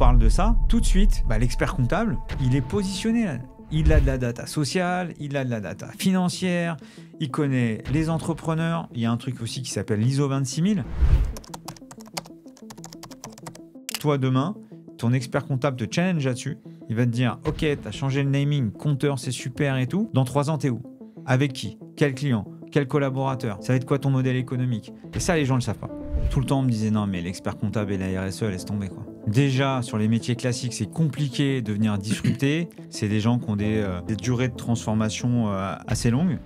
parle de ça, tout de suite, l'expert comptable, il est positionné là. Il a de la data sociale, il a de la data financière, il connaît les entrepreneurs. Il y a un truc aussi qui s'appelle l'ISO 26000. Toi, demain, ton expert comptable te challenge là-dessus. Il va te dire « Ok, tu as changé le naming, compteur, c'est super et tout. Dans 3 ans, t'es où? Avec qui? Quel client? Quel collaborateur? Ça va être quoi ton modèle économique ?» Et ça, les gens ne le savent pas. Tout le temps, on me disait « Non, mais l'expert comptable et la RSE, laisse tomber, quoi. » Déjà, sur les métiers classiques, c'est compliqué de venir discuter. C'est des gens qui ont des durées de transformation assez longues.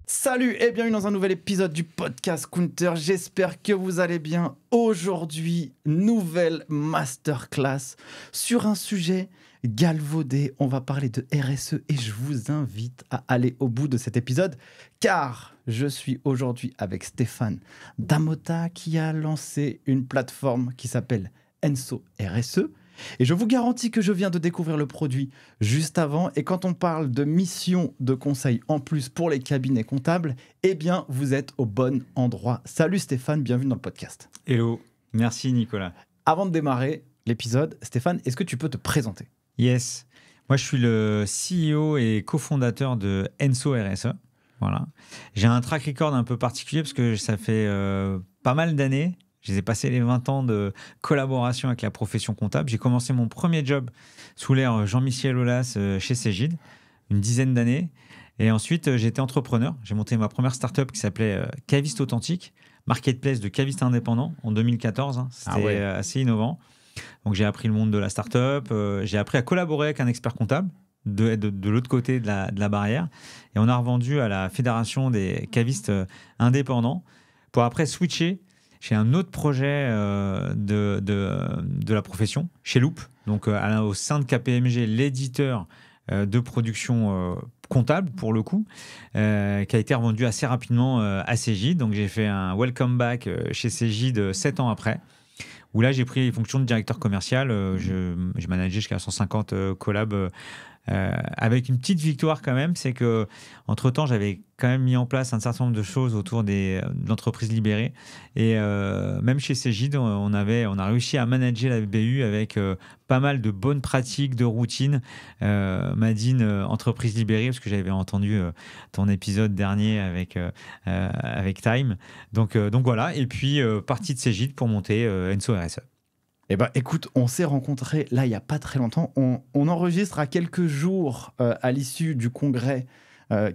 Salut et bienvenue dans un nouvel épisode du podcast Counter. J'espère que vous allez bien. Aujourd'hui, nouvelle masterclass sur un sujet galvaudé. On va parler de RSE et je vous invite à aller au bout de cet épisode car je suis aujourd'hui avec Stéphane Damota qui a lancé une plateforme qui s'appelle Enso RSE. Et je vous garantis que je viens de découvrir le produit juste avant. Et quand on parle de mission de conseil en plus pour les cabinets comptables, eh bien, vous êtes au bon endroit. Salut Stéphane, bienvenue dans le podcast. Hello, merci Nicolas. Avant de démarrer l'épisode, Stéphane, est-ce que tu peux te présenter ? Yes, moi je suis le CEO et cofondateur de Enso RSE. Voilà. J'ai un track record un peu particulier parce que ça fait pas mal d'années. J'ai passé les 20 ans de collaboration avec la profession comptable. J'ai commencé mon premier job sous l'ère Jean-Michel Aulas chez Cegid, une dizaine d'années. Et ensuite, j'ai été entrepreneur. J'ai monté ma première start-up qui s'appelait Caviste Authentique, marketplace de cavistes indépendants en 2014. C'était assez innovant. Donc, j'ai appris le monde de la start-up. J'ai appris à collaborer avec un expert comptable de l'autre côté de la barrière. Et on a revendu à la Fédération des cavistes indépendants pour après switcher chez un autre projet de la profession, chez Loop, donc au sein de KPMG, l'éditeur de production comptable, pour le coup, qui a été revendu assez rapidement à Cegid. Donc j'ai fait un welcome back chez Cegid 7 ans après, où là j'ai pris les fonctions de directeur commercial. J'ai managé jusqu'à 150 collabs. Avec une petite victoire quand même, c'est que entre-temps j'avais quand même mis en place un certain nombre de choses autour de l'entreprise libérée et même chez Cegid on a réussi à manager la BU avec pas mal de bonnes pratiques de routine. Madine, entreprise libérée, parce que j'avais entendu ton épisode dernier avec Time, donc voilà, et puis partie de Cegid pour monter Enso RSE. Eh ben, écoute, on s'est rencontrés là il n'y a pas très longtemps. On enregistre à quelques jours à l'issue du congrès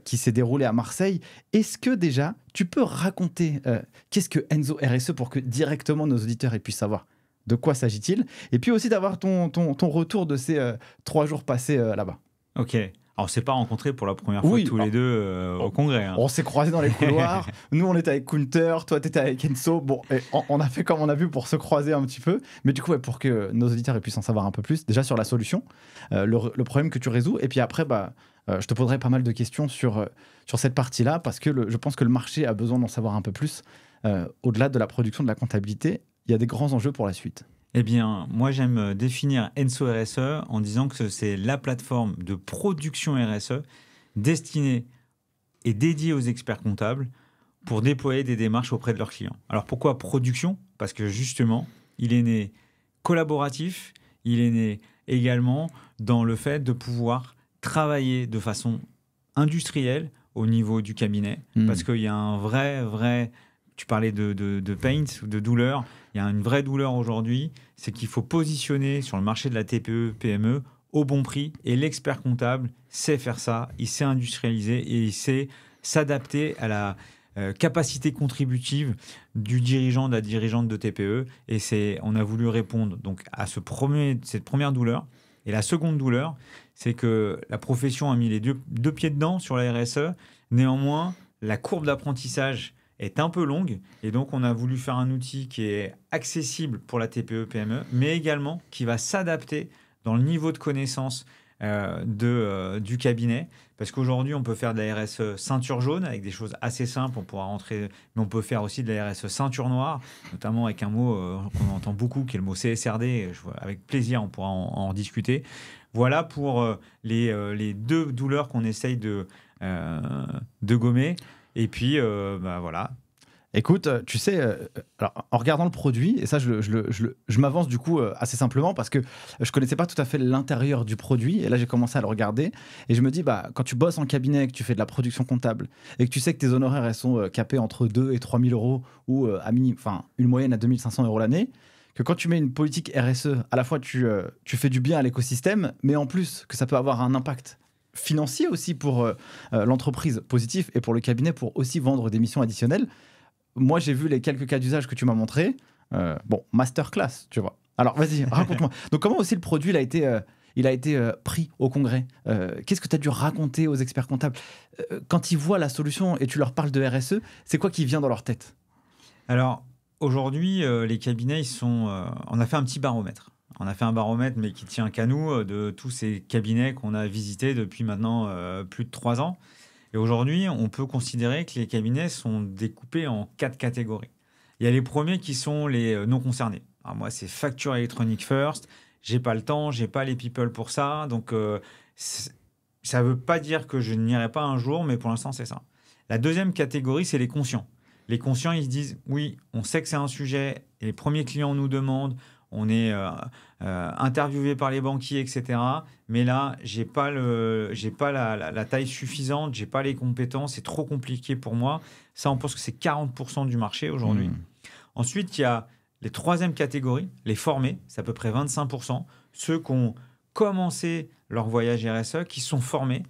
qui s'est déroulé à Marseille. Est-ce que déjà, tu peux raconter qu'est-ce que Enso RSE pour que directement nos auditeurs puissent savoir de quoi s'agit-il? Et puis aussi d'avoir ton retour de ces 3 jours passés là-bas. Ok. Alors, on ne s'est pas rencontrés pour la première fois tous les deux au congrès. Hein. On s'est croisés dans les couloirs. Nous, on était avec Counter. Toi, tu étais avec Enso. Bon, on a fait comme on a vu pour se croiser un petit peu. Mais du coup, pour que nos auditeurs puissent en savoir un peu plus, déjà sur la solution, le problème que tu résous. Et puis après, je te poserai pas mal de questions sur cette partie-là parce que je pense que le marché a besoin d'en savoir un peu plus. Au-delà de la production de la comptabilité, il y a des grands enjeux pour la suite. Eh bien, moi, j'aime définir Enso RSE en disant que c'est la plateforme de production RSE destinée et dédiée aux experts comptables pour déployer des démarches auprès de leurs clients. Alors, pourquoi production ? Parce que justement, il est né collaboratif, il est né également dans le fait de pouvoir travailler de façon industrielle au niveau du cabinet, parce qu'il y a un vrai... Tu parlais de pain ou de douleur. Il y a une vraie douleur aujourd'hui, c'est qu'il faut positionner sur le marché de la TPE, PME au bon prix. Et l'expert comptable sait faire ça, il sait industrialiser et il sait s'adapter à la capacité contributive du dirigeant, de la dirigeante de TPE. Et on a voulu répondre donc à cette première douleur. Et la seconde douleur, c'est que la profession a mis les deux pieds dedans sur la RSE. Néanmoins, la courbe d'apprentissage est un peu longue et donc on a voulu faire un outil qui est accessible pour la TPE-PME, mais également qui va s'adapter dans le niveau de connaissance du cabinet, parce qu'aujourd'hui on peut faire de la RSE ceinture jaune avec des choses assez simples, on pourra rentrer, mais on peut faire aussi de la RSE ceinture noire, notamment avec un mot qu'on entend beaucoup qui est le mot CSRD. Avec plaisir on pourra en discuter. Voilà pour les deux douleurs qu'on essaye de gommer. Et puis, voilà. Écoute, tu sais, alors, en regardant le produit, et ça, je m'avance du coup assez simplement parce que je connaissais pas tout à fait l'intérieur du produit. Et là, j'ai commencé à le regarder. Et je me dis, bah, quand tu bosses en cabinet, que tu fais de la production comptable et que tu sais que tes honoraires, elles sont capés entre 2 et 3 000 euros ou enfin, une moyenne à 2 500 euros l'année, que quand tu mets une politique RSE, à la fois tu fais du bien à l'écosystème, mais en plus que ça peut avoir un impact financier aussi pour l'entreprise positif et pour le cabinet pour aussi vendre des missions additionnelles. Moi, j'ai vu les quelques cas d'usage que tu m'as montrés. Bon, masterclass, tu vois. Alors, vas-y, raconte-moi. Donc, comment aussi le produit il a été pris au congrès? Qu'est-ce que tu as dû raconter aux experts comptables? Quand ils voient la solution et tu leur parles de RSE, c'est quoi qui vient dans leur tête? Alors, aujourd'hui, les cabinets, on a fait un petit baromètre. On a fait un baromètre, mais qui tient qu'à nous, de tous ces cabinets qu'on a visités depuis maintenant plus de 3 ans. Et aujourd'hui, on peut considérer que les cabinets sont découpés en 4 catégories. Il y a les premiers qui sont les non concernés. Alors moi, c'est facture électronique first. J'ai pas le temps, j'ai pas les people pour ça. Donc, ça veut pas dire que je n'irai pas un jour, mais pour l'instant, c'est ça. La deuxième catégorie, c'est les conscients. Les conscients, ils se disent, oui, on sait que c'est un sujet, et les premiers clients nous demandent, on est interviewé par les banquiers, etc. Mais là, j'ai pas la taille suffisante, j'ai pas les compétences, c'est trop compliqué pour moi. Ça, on pense que c'est 40% du marché aujourd'hui. Ensuite, il y a les troisième catégories, les formés, c'est à peu près 25%. Ceux qui ont commencé leur voyage RSE, qui sont formés,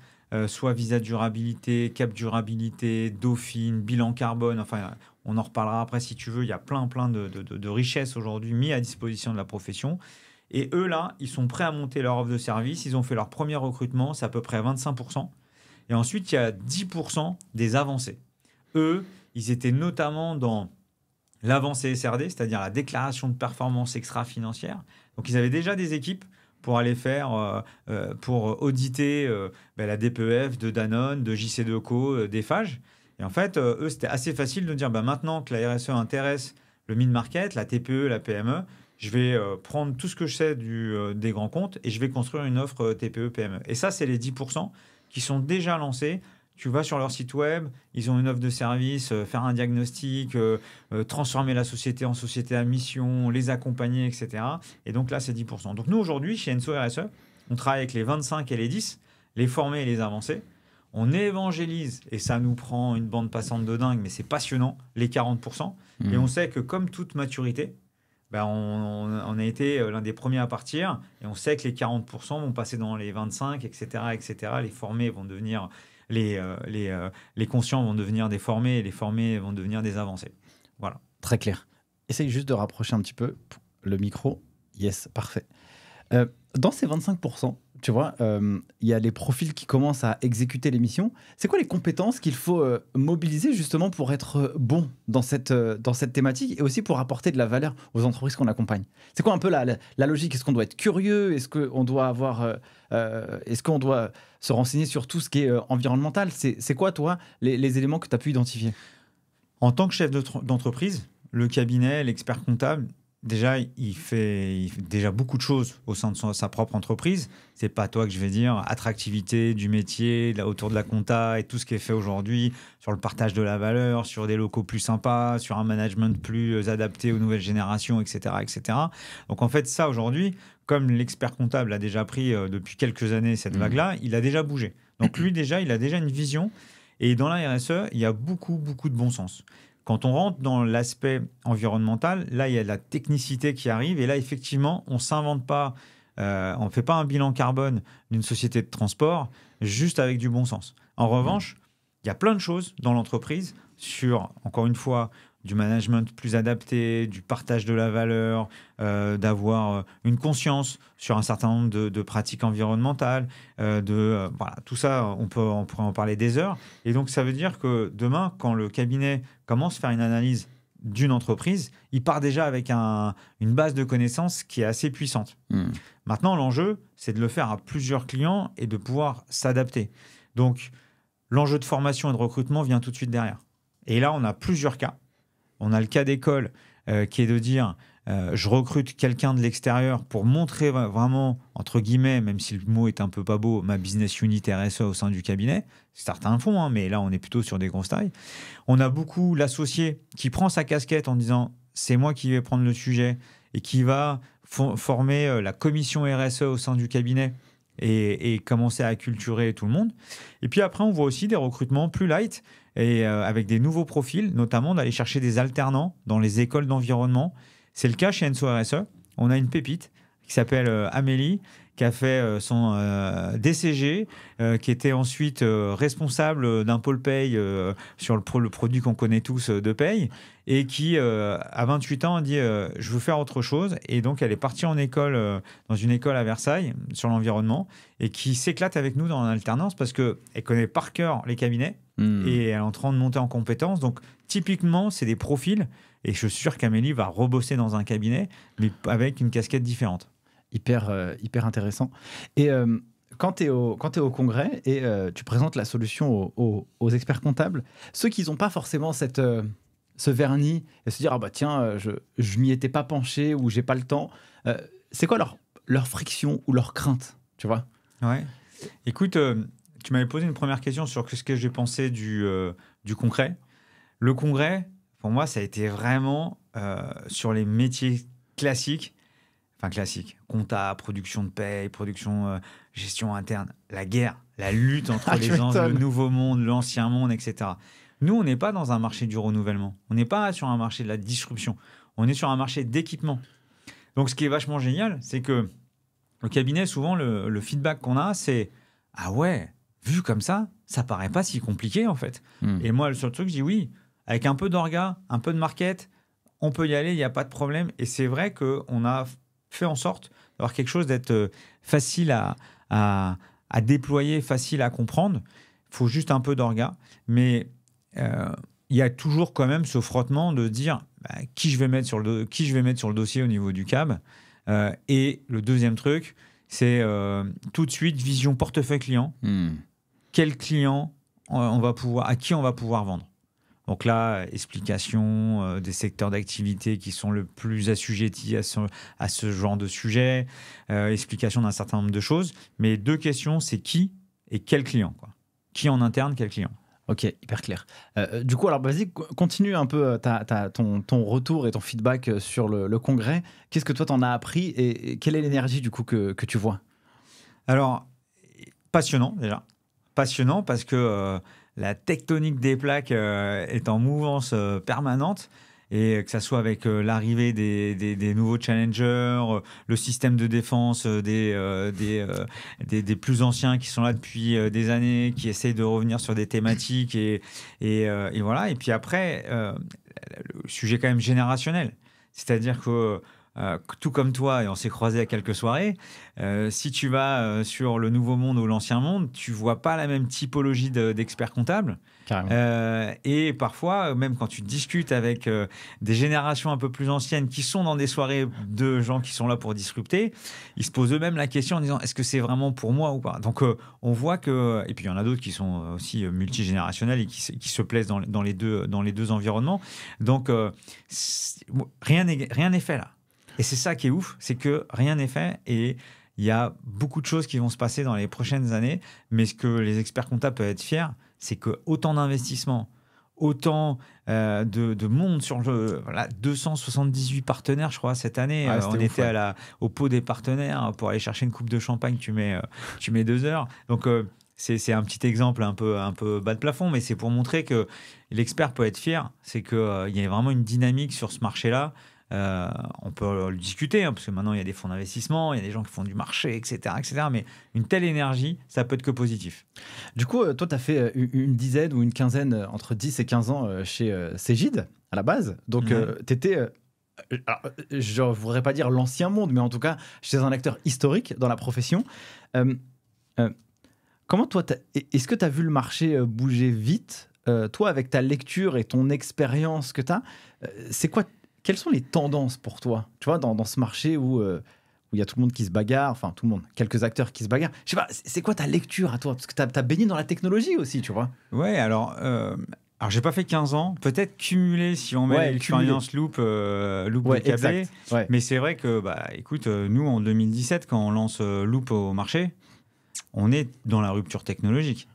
soit visa durabilité, cap durabilité, Dauphine, bilan carbone, enfin, on en reparlera après si tu veux. Il y a plein de richesses aujourd'hui mises à disposition de la profession. Et eux, là, ils sont prêts à monter leur offre de service. Ils ont fait leur premier recrutement, c'est à peu près 25%. Et ensuite, il y a 10% des avancés. Eux, ils étaient notamment dans l'avancée SRD, c'est-à-dire la déclaration de performance extra-financière. Donc, ils avaient déjà des équipes pour aller faire, pour auditer la DPEF de Danone, de JC2Co, d'Eiffage. Et en fait, eux, c'était assez facile de dire, maintenant que la RSE intéresse le mid-market, la TPE, la PME, je vais prendre tout ce que je sais des grands comptes et je vais construire une offre TPE-PME. Et ça, c'est les 10% qui sont déjà lancés. Tu vas sur leur site web, ils ont une offre de service, faire un diagnostic, transformer la société en société à mission, les accompagner, etc. Et donc là, c'est 10%. Donc nous, aujourd'hui, chez Enso RSE, on travaille avec les 25 et les 10, les formés et les avancés. On évangélise, et ça nous prend une bande passante de dingue, mais c'est passionnant, les 40%. Et on sait que comme toute maturité, on a été l'un des premiers à partir, et on sait que les 40% vont passer dans les 25, etc., etc. Les formés vont devenir... Les conscients vont devenir des formés et les formés vont devenir des avancés. Voilà. Très clair. Essaye juste de rapprocher un petit peu le micro. Yes, parfait. Dans ces 25%, tu vois, il y a les profils qui commencent à exécuter les missions. C'est quoi les compétences qu'il faut mobiliser justement pour être bon dans cette thématique et aussi pour apporter de la valeur aux entreprises qu'on accompagne? C'est quoi un peu la logique? Est-ce qu'on doit être curieux? Est-ce qu'on doit se renseigner sur tout ce qui est environnemental? C'est quoi, toi, les éléments que tu as pu identifier? En tant que chef d'entreprise, le cabinet, l'expert comptable, déjà, il fait déjà beaucoup de choses au sein de sa propre entreprise. C'est pas toi que je vais dire attractivité du métier, autour de la compta et tout ce qui est fait aujourd'hui sur le partage de la valeur, sur des locaux plus sympas, sur un management plus adapté aux nouvelles générations, etc., etc. Donc en fait, ça aujourd'hui, comme l'expert comptable a déjà pris depuis quelques années cette vague-là, il a déjà bougé. Donc lui déjà, il a déjà une vision. Et dans la RSE, il y a beaucoup de bon sens. Quand on rentre dans l'aspect environnemental, là, il y a de la technicité qui arrive. Et là, effectivement, on ne s'invente pas, on ne fait pas un bilan carbone d'une société de transport juste avec du bon sens. En revanche, il y a plein de choses dans l'entreprise sur, encore une fois, du management plus adapté, du partage de la valeur, d'avoir une conscience sur un certain nombre de pratiques environnementales. Voilà, tout ça, on pourrait en parler des heures. Et donc, ça veut dire que demain, quand le cabinet commence à faire une analyse d'une entreprise, il part déjà avec une base de connaissances qui est assez puissante. Maintenant, l'enjeu, c'est de le faire à plusieurs clients et de pouvoir s'adapter. Donc, l'enjeu de formation et de recrutement vient tout de suite derrière. Et là, on a plusieurs cas. On a le cas d'école qui est de dire je recrute quelqu'un de l'extérieur pour montrer vraiment, entre guillemets, même si le mot est un peu pas beau, ma business unit RSE au sein du cabinet. Certains font, hein, mais là, on est plutôt sur des grosses tailles. On a beaucoup l'associé qui prend sa casquette en disant « c'est moi qui vais prendre le sujet » et qui va former la commission RSE au sein du cabinet et commencer à acculturer tout le monde. Et puis après, on voit aussi des recrutements plus light et avec des nouveaux profils, notamment d'aller chercher des alternants dans les écoles d'environnement. C'est le cas chez Enso RSE. On a une pépite qui s'appelle Amélie, qui a fait son DCG, qui était ensuite responsable d'un pôle paye sur le produit qu'on connaît tous de paye, et qui, à 28 ans, a dit je veux faire autre chose. Et donc, elle est partie en école, dans une école à Versailles, sur l'environnement, et qui s'éclate avec nous dans l'alternance parce qu'elle connaît par cœur les cabinets et elle est en train de monter en compétences. Donc, typiquement, c'est des profils, et je suis sûr qu'Amélie va rebosser dans un cabinet, mais avec une casquette différente. Hyper intéressant. Et quand tu es au congrès et tu présentes la solution aux experts-comptables, ceux qui n'ont pas forcément ce vernis et se dire « Ah bah tiens, je m'y étais pas penché ou j'ai pas le temps », c'est quoi leur friction ou leur crainte, tu vois ? Ouais. Écoute, tu m'avais posé une première question sur ce que j'ai pensé du congrès. Le congrès, pour moi, ça a été vraiment sur les métiers classiques. Enfin, classique. Compta, production de paye, production, gestion interne, la guerre, la lutte entre le nouveau monde, l'ancien monde, etc. Nous, on n'est pas dans un marché du renouvellement. On n'est pas sur un marché de la disruption. On est sur un marché d'équipement. Donc, ce qui est vachement génial, c'est que le cabinet, souvent, le feedback qu'on a, c'est « Ah ouais, vu comme ça paraît pas si compliqué, en fait. » Et moi, le seul truc, je dis oui, avec un peu d'orga, un peu de market, on peut y aller, il n'y a pas de problème. Et c'est vrai qu'on a fait en sorte d'avoir quelque chose d'être facile à déployer, facile à comprendre. Il faut juste un peu d'orga. Mais il y a toujours quand même ce frottement de dire qui je vais mettre sur le dossier au niveau du CAB. Et le deuxième truc, c'est tout de suite vision portefeuille client. Quel client à qui on va pouvoir vendre. Donc là, explication des secteurs d'activité qui sont le plus assujettis à ce genre de sujet, explication d'un certain nombre de choses. Mais deux questions, c'est qui et quel client, quoi. Qui en interne, quel client. Ok, hyper clair. Du coup, alors vas-y, continue un peu ton retour et ton feedback sur le congrès. Qu'est-ce que toi, t'en as appris et quelle est l'énergie du coup que tu vois ? Alors, passionnant déjà. Passionnant parce que la tectonique des plaques est en mouvance permanente, et que ça soit avec l'arrivée des nouveaux challengers, le système de défense des plus anciens qui sont là depuis des années, qui essayent de revenir sur des thématiques et voilà. Et puis après, le sujet quand même générationnel. C'est-à-dire que tout comme toi, et on s'est croisés à quelques soirées, si tu vas sur le nouveau monde ou l'ancien monde, tu vois pas la même typologie d'experts comptables. Et parfois, même quand tu discutes avec des générations un peu plus anciennes qui sont dans des soirées de gens qui sont là pour disrupter, ils se posent eux-mêmes la question en disant est-ce que c'est vraiment pour moi ou pas. Donc on voit que, et puis il y en a d'autres qui sont aussi multigénérationnels et qui se plaisent dans les deux environnements. Donc rien n'est fait là. Et c'est ça qui est ouf, c'est que rien n'est fait et il y a beaucoup de choses qui vont se passer dans les prochaines années. Mais ce que les experts comptables peuvent être fiers, c'est que autant d'investissements, autant de monde sur 278 partenaires, je crois, cette année. On était au pot des partenaires pour aller chercher une coupe de champagne, tu mets 2 heures. Donc, c'est un petit exemple un peu bas de plafond, mais c'est pour montrer que l'expert peut être fier. C'est qu'il y a vraiment une dynamique sur ce marché-là. On peut le discuter, hein, parce que maintenant il y a des fonds d'investissement, il y a des gens qui font du marché, etc. Mais une telle énergie, ça peut être que positif. Du coup, toi, tu as fait une dizaine ou une quinzaine, entre 10 et 15 ans chez Cégide, à la base. Donc, tu étais, je ne voudrais pas dire l'ancien monde, mais en tout cas, chez un acteur historique dans la profession. Comment toi, est-ce que tu as vu le marché bouger vite ? Toi, avec ta lecture et ton expérience que tu as, c'est quoi ? Quelles sont les tendances pour toi, tu vois, dans ce marché où il y a tout le monde qui se bagarre, enfin tout le monde, quelques acteurs qui se bagarrent. Je sais pas, c'est quoi ta lecture à toi ? Parce que tu as baigné dans la technologie aussi, tu vois. Ouais, alors Alors, j'ai pas fait 15 ans. Peut-être cumulé si on met l'expérience Loop de Cablé. Ouais. Mais c'est vrai que, écoute, nous, en 2017, quand on lance Loop au marché, on est dans la rupture technologique.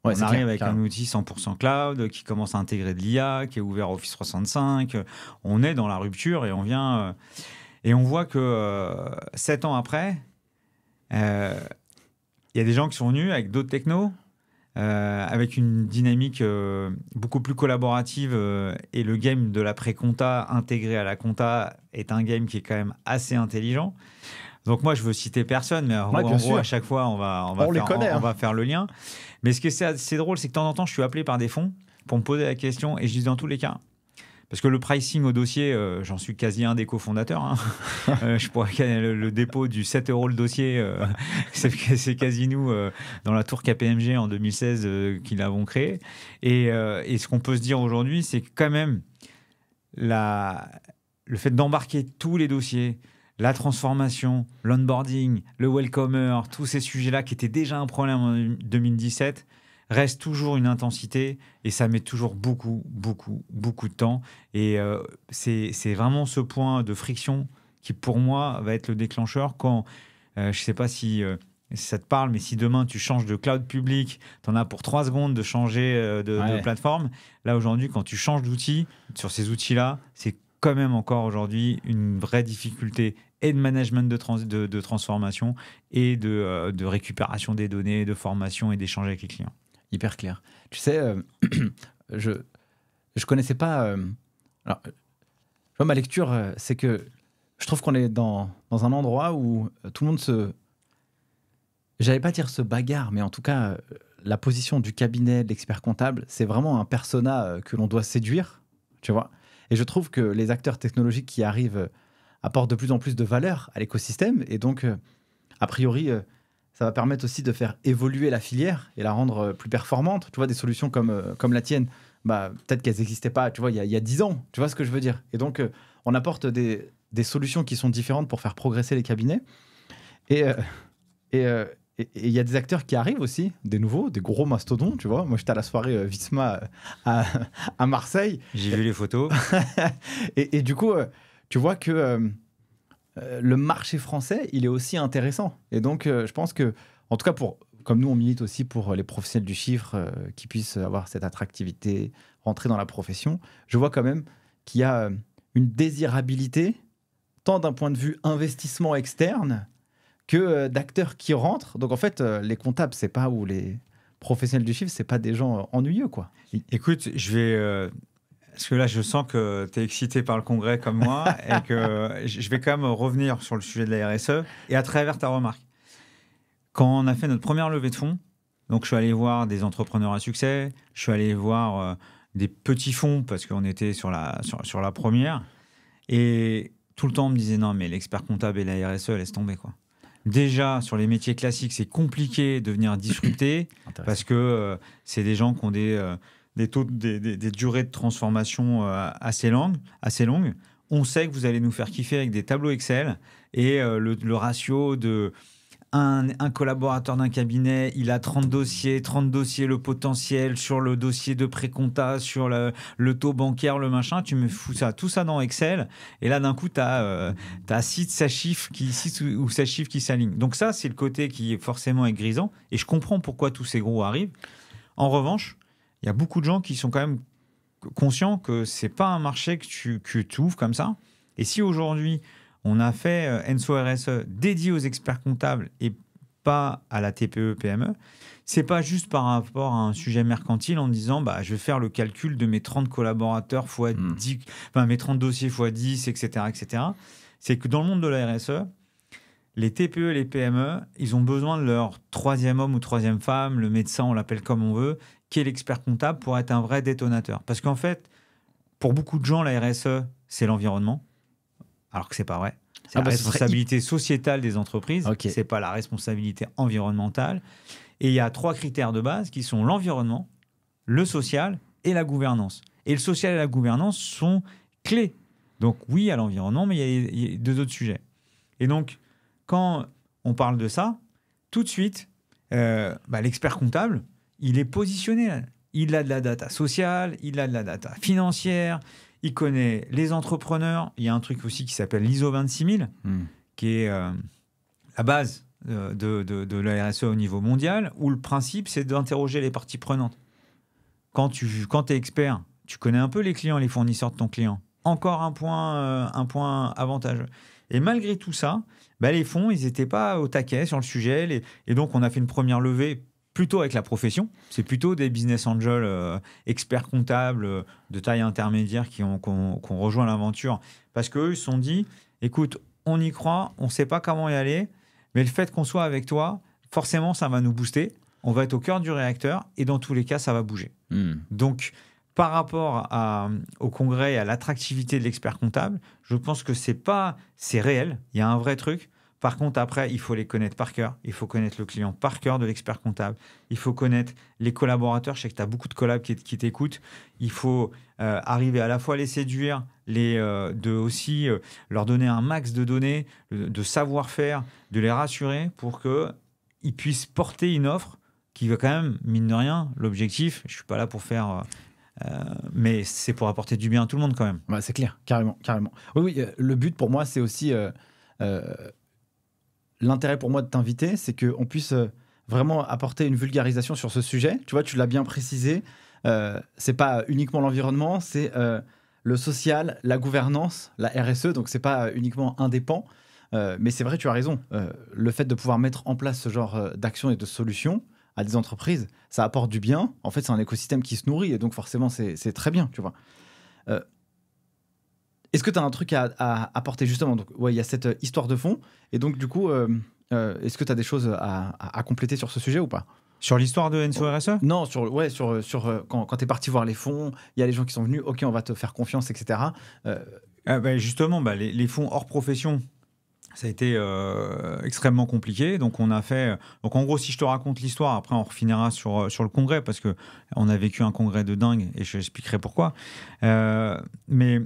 Ouais, on arrive avec un outil 100% cloud qui commence à intégrer de l'IA, qui est ouvert Office 365. On est dans la rupture et on vient... et on voit que 7 ans après, il y a des gens qui sont venus avec d'autres technos, avec une dynamique beaucoup plus collaborative et le game de l'après-compta intégré à la compta est un game qui est quand même assez intelligent. Donc moi, je veux citer personne, mais en gros, à chaque fois, on va faire le lien. Mais ce qui est assez drôle, c'est que de temps en temps, je suis appelé par des fonds pour me poser la question et je dis dans tous les cas, parce que le pricing au dossier, j'en suis quasi un des cofondateurs. Hein. Je pourrais le dépôt du 7 € le dossier, c'est quasi nous dans la tour KPMG en 2016 qui l'avons créé. Et ce qu'on peut se dire aujourd'hui, c'est que quand même le fait d'embarquer tous les dossiers, la transformation, l'onboarding, le welcomer, tous ces sujets-là qui étaient déjà un problème en 2017, reste toujours une intensité et ça met toujours beaucoup de temps. Et c'est vraiment ce point de friction qui, pour moi, va être le déclencheur quand, je ne sais pas si ça te parle, mais si demain tu changes de cloud public, tu en as pour 3 secondes de changer de plateforme. Là, aujourd'hui, quand tu changes d'outil, sur ces outils-là, c'est quand même encore aujourd'hui une vraie difficulté et de management de transformation et de récupération des données, de formation et d'échange avec les clients. Hyper clair. Tu sais, je connaissais pas... alors, ma lecture, c'est que je trouve qu'on est dans un endroit où tout le monde se... J'allais pas dire se bagarre, mais en tout cas, la position du cabinet, de l'expert comptable, c'est vraiment un persona que l'on doit séduire, tu vois. Et je trouve que les acteurs technologiques qui arrivent apportent de plus en plus de valeur à l'écosystème. Et donc, a priori, ça va permettre aussi de faire évoluer la filière et la rendre plus performante. Tu vois, des solutions comme la tienne, peut-être qu'elles n'existaient pas, tu vois, il y a 10 ans. Tu vois ce que je veux dire? Et donc, on apporte des solutions qui sont différentes pour faire progresser les cabinets. Et il y a des acteurs qui arrivent aussi, des nouveaux, des gros mastodons, tu vois. Moi, j'étais à la soirée Visma à Marseille. J'ai vu les photos. et du coup, tu vois que le marché français, il est aussi intéressant. Et donc, je pense que, en tout cas, comme nous, on milite aussi pour les professionnels du chiffre qui puissent avoir cette attractivité, rentrer dans la profession, je vois quand même qu'il y a une désirabilité, tant d'un point de vue investissement externe, que d'acteurs qui rentrent. Donc en fait, les comptables, c'est pas, ou les professionnels du chiffre, c'est pas des gens ennuyeux, quoi. Écoute, je vais... parce que là, je sens que tu es excité par le congrès comme moi et que je vais quand même revenir sur le sujet de la RSE et à travers ta remarque. Quand on a fait notre première levée de fonds, donc je suis allé voir des entrepreneurs à succès, je suis allé voir des petits fonds parce qu'on était sur la première et tout le temps on me disait non mais l'expert comptable et la RSE, laisse tomber quoi. Déjà, sur les métiers classiques, c'est compliqué de venir disrupter parce que c'est des gens qui ont des durées de transformation assez longues. On sait que vous allez nous faire kiffer avec des tableaux Excel et le ratio de un collaborateur d'un cabinet, il a 30 dossiers, le potentiel sur le dossier de pré-compta, sur le taux bancaire, le machin, tu me fous tout ça dans Excel et là d'un coup tu as 6 chiffres ou 7 chiffres qui s'alignent. Donc ça c'est le côté qui est forcément grisant et je comprends pourquoi tous ces gros arrivent. En revanche, il y a beaucoup de gens qui sont quand même conscients que c'est pas un marché que tu ouvres comme ça. Et si aujourd'hui on a fait Enso RSE dédié aux experts comptables et pas à la TPE, PME. C'est pas juste par rapport à un sujet mercantile en disant je vais faire le calcul de mes 30 collaborateurs fois 10, mes 30 dossiers fois 10, etc., etc. C'est que dans le monde de la RSE, les TPE et les PME, ils ont besoin de leur troisième homme ou troisième femme, le médecin, on l'appelle comme on veut, qui est l'expert comptable pour être un vrai détonateur. Parce qu'en fait, pour beaucoup de gens, la RSE, c'est l'environnement. Alors que c'est pas vrai. C'est la responsabilité sociétale des entreprises. Okay. C'est pas la responsabilité environnementale. Et il y a 3 critères de base qui sont l'environnement, le social et la gouvernance. Et le social et la gouvernance sont clés. Donc oui, à l'environnement, mais il y a 2 autres sujets. Et donc, quand on parle de ça, tout de suite, l'expert comptable, il est positionné il a de la data sociale, il a de la data financière, il connaît les entrepreneurs. Il y a un truc aussi qui s'appelle l'ISO 26000, qui est la base de la RSE au niveau mondial, où le principe, c'est d'interroger les parties prenantes. Quand tu es expert, tu connais un peu les clients, les fournisseurs de ton client. Encore un point avantageux. Et malgré tout ça, les fonds, ils n'étaient pas au taquet sur le sujet. Et donc, on a fait une première levée plutôt avec la profession. C'est plutôt des business angels, experts comptables de taille intermédiaire qui ont rejoint l'aventure. Parce qu'eux, ils se sont dit, écoute, on y croit, on ne sait pas comment y aller, mais le fait qu'on soit avec toi, forcément, ça va nous booster. On va être au cœur du réacteur et dans tous les cas, ça va bouger. Donc, par rapport au congrès et à l'attractivité de l'expert comptable, je pense que c'est réel. Il y a un vrai truc. Par contre, après, il faut les connaître par cœur. Il faut connaître le client par cœur de l'expert comptable. Il faut connaître les collaborateurs. Je sais que tu as beaucoup de collabs qui t'écoutent. Il faut arriver à la fois à les séduire, aussi leur donner un max de données, de savoir-faire, de les rassurer pour qu'ils puissent porter une offre qui va quand même, mine de rien, l'objectif, je ne suis pas là pour faire... mais c'est pour apporter du bien à tout le monde quand même. C'est clair, carrément. Oui, le but pour moi, c'est aussi... l'intérêt pour moi de t'inviter, c'est qu'on puisse vraiment apporter une vulgarisation sur ce sujet. Tu vois, tu l'as bien précisé. C'est pas uniquement l'environnement, c'est le social, la gouvernance, la RSE. Donc, c'est pas uniquement indépendant. Mais c'est vrai, tu as raison. Le fait de pouvoir mettre en place ce genre d'actions et de solutions à des entreprises, ça apporte du bien. En fait, c'est un écosystème qui se nourrit et donc forcément, c'est très bien, tu vois. Est-ce que tu as un truc à apporter justement? Donc, il y a cette histoire de fond. Et donc, du coup, est-ce que tu as des choses à compléter sur ce sujet ou pas? Sur l'histoire de Enso RSE? Non, quand tu es parti voir les fonds, il y a les gens qui sont venus, OK, on va te faire confiance, etc. Justement, les fonds hors profession, ça a été extrêmement compliqué. Donc, on a fait... Donc, en gros, si je te raconte l'histoire, après, on refinira sur le congrès parce qu'on a vécu un congrès de dingue et je expliquerai pourquoi. Mais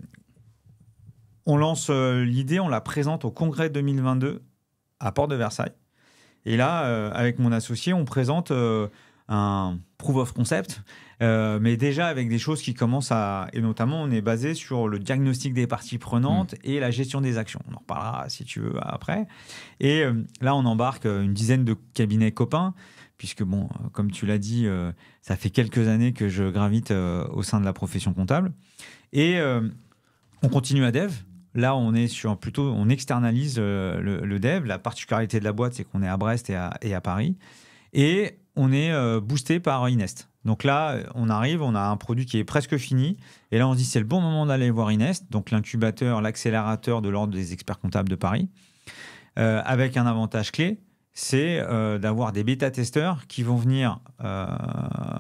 on lance l'idée, on la présente au congrès 2022 à Porte de Versailles. Et là, avec mon associé, on présente un proof of concept, mais déjà avec des choses qui commencent à... Et notamment, on est basé sur le diagnostic des parties prenantes et la gestion des actions. On en reparlera, si tu veux, après. Et là, on embarque une dizaine de cabinets copains, puisque, bon, comme tu l'as dit, ça fait quelques années que je gravite au sein de la profession comptable. Et on continue à dev. Là, on externalise le dev. La particularité de la boîte, c'est qu'on est à Brest et à Paris. Et on est boosté par Inest. Donc là, on arrive, on a un produit qui est presque fini. Et là, on se dit, c'est le bon moment d'aller voir Inest, donc l'incubateur, l'accélérateur de l'ordre des experts comptables de Paris, avec un avantage clé, c'est d'avoir des bêta-testeurs qui vont venir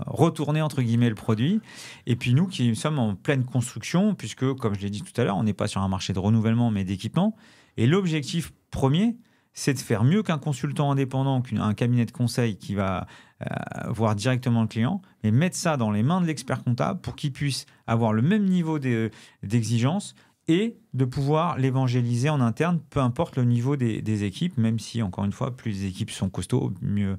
retourner, entre guillemets, le produit. Et puis nous, qui sommes en pleine construction, puisque, comme je l'ai dit tout à l'heure, on n'est pas sur un marché de renouvellement, mais d'équipement. Et l'objectif premier, c'est de faire mieux qu'un consultant indépendant, qu'un cabinet de conseil qui va voir directement le client, mais mettre ça dans les mains de l'expert comptable pour qu'il puisse avoir le même niveau d'exigence et de pouvoir l'évangéliser en interne, peu importe le niveau des équipes, même si, encore une fois, plus les équipes sont costauds, mieux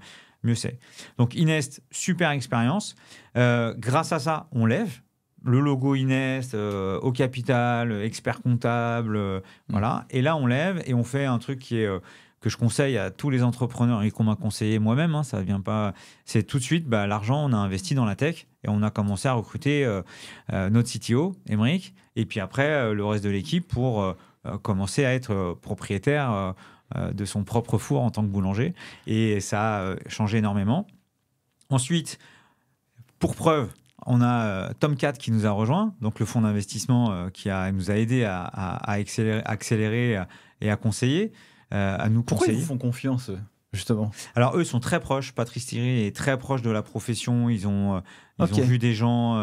c'est. Donc, Inest, super expérience. Grâce à ça, on lève le logo Inest au capital, expert comptable, voilà. Et là, on lève et on fait un truc que je conseille à tous les entrepreneurs et qu'on m'a conseillé moi-même. Ça vient pas. C'est tout de suite, l'argent, on a investi dans la tech et on a commencé à recruter notre CTO, Émeric, et puis après le reste de l'équipe pour commencer à être propriétaire de son propre four en tant que boulanger. Et ça a changé énormément. Ensuite, pour preuve, on a Tomcat qui nous a rejoint, donc le fonds d'investissement qui nous a aidé à accélérer et à conseiller. À nous Pourquoi conseiller. Ils vous font confiance, justement? Alors, eux sont très proches. Patrice Thierry est très proche de la profession. Ils ont vu des gens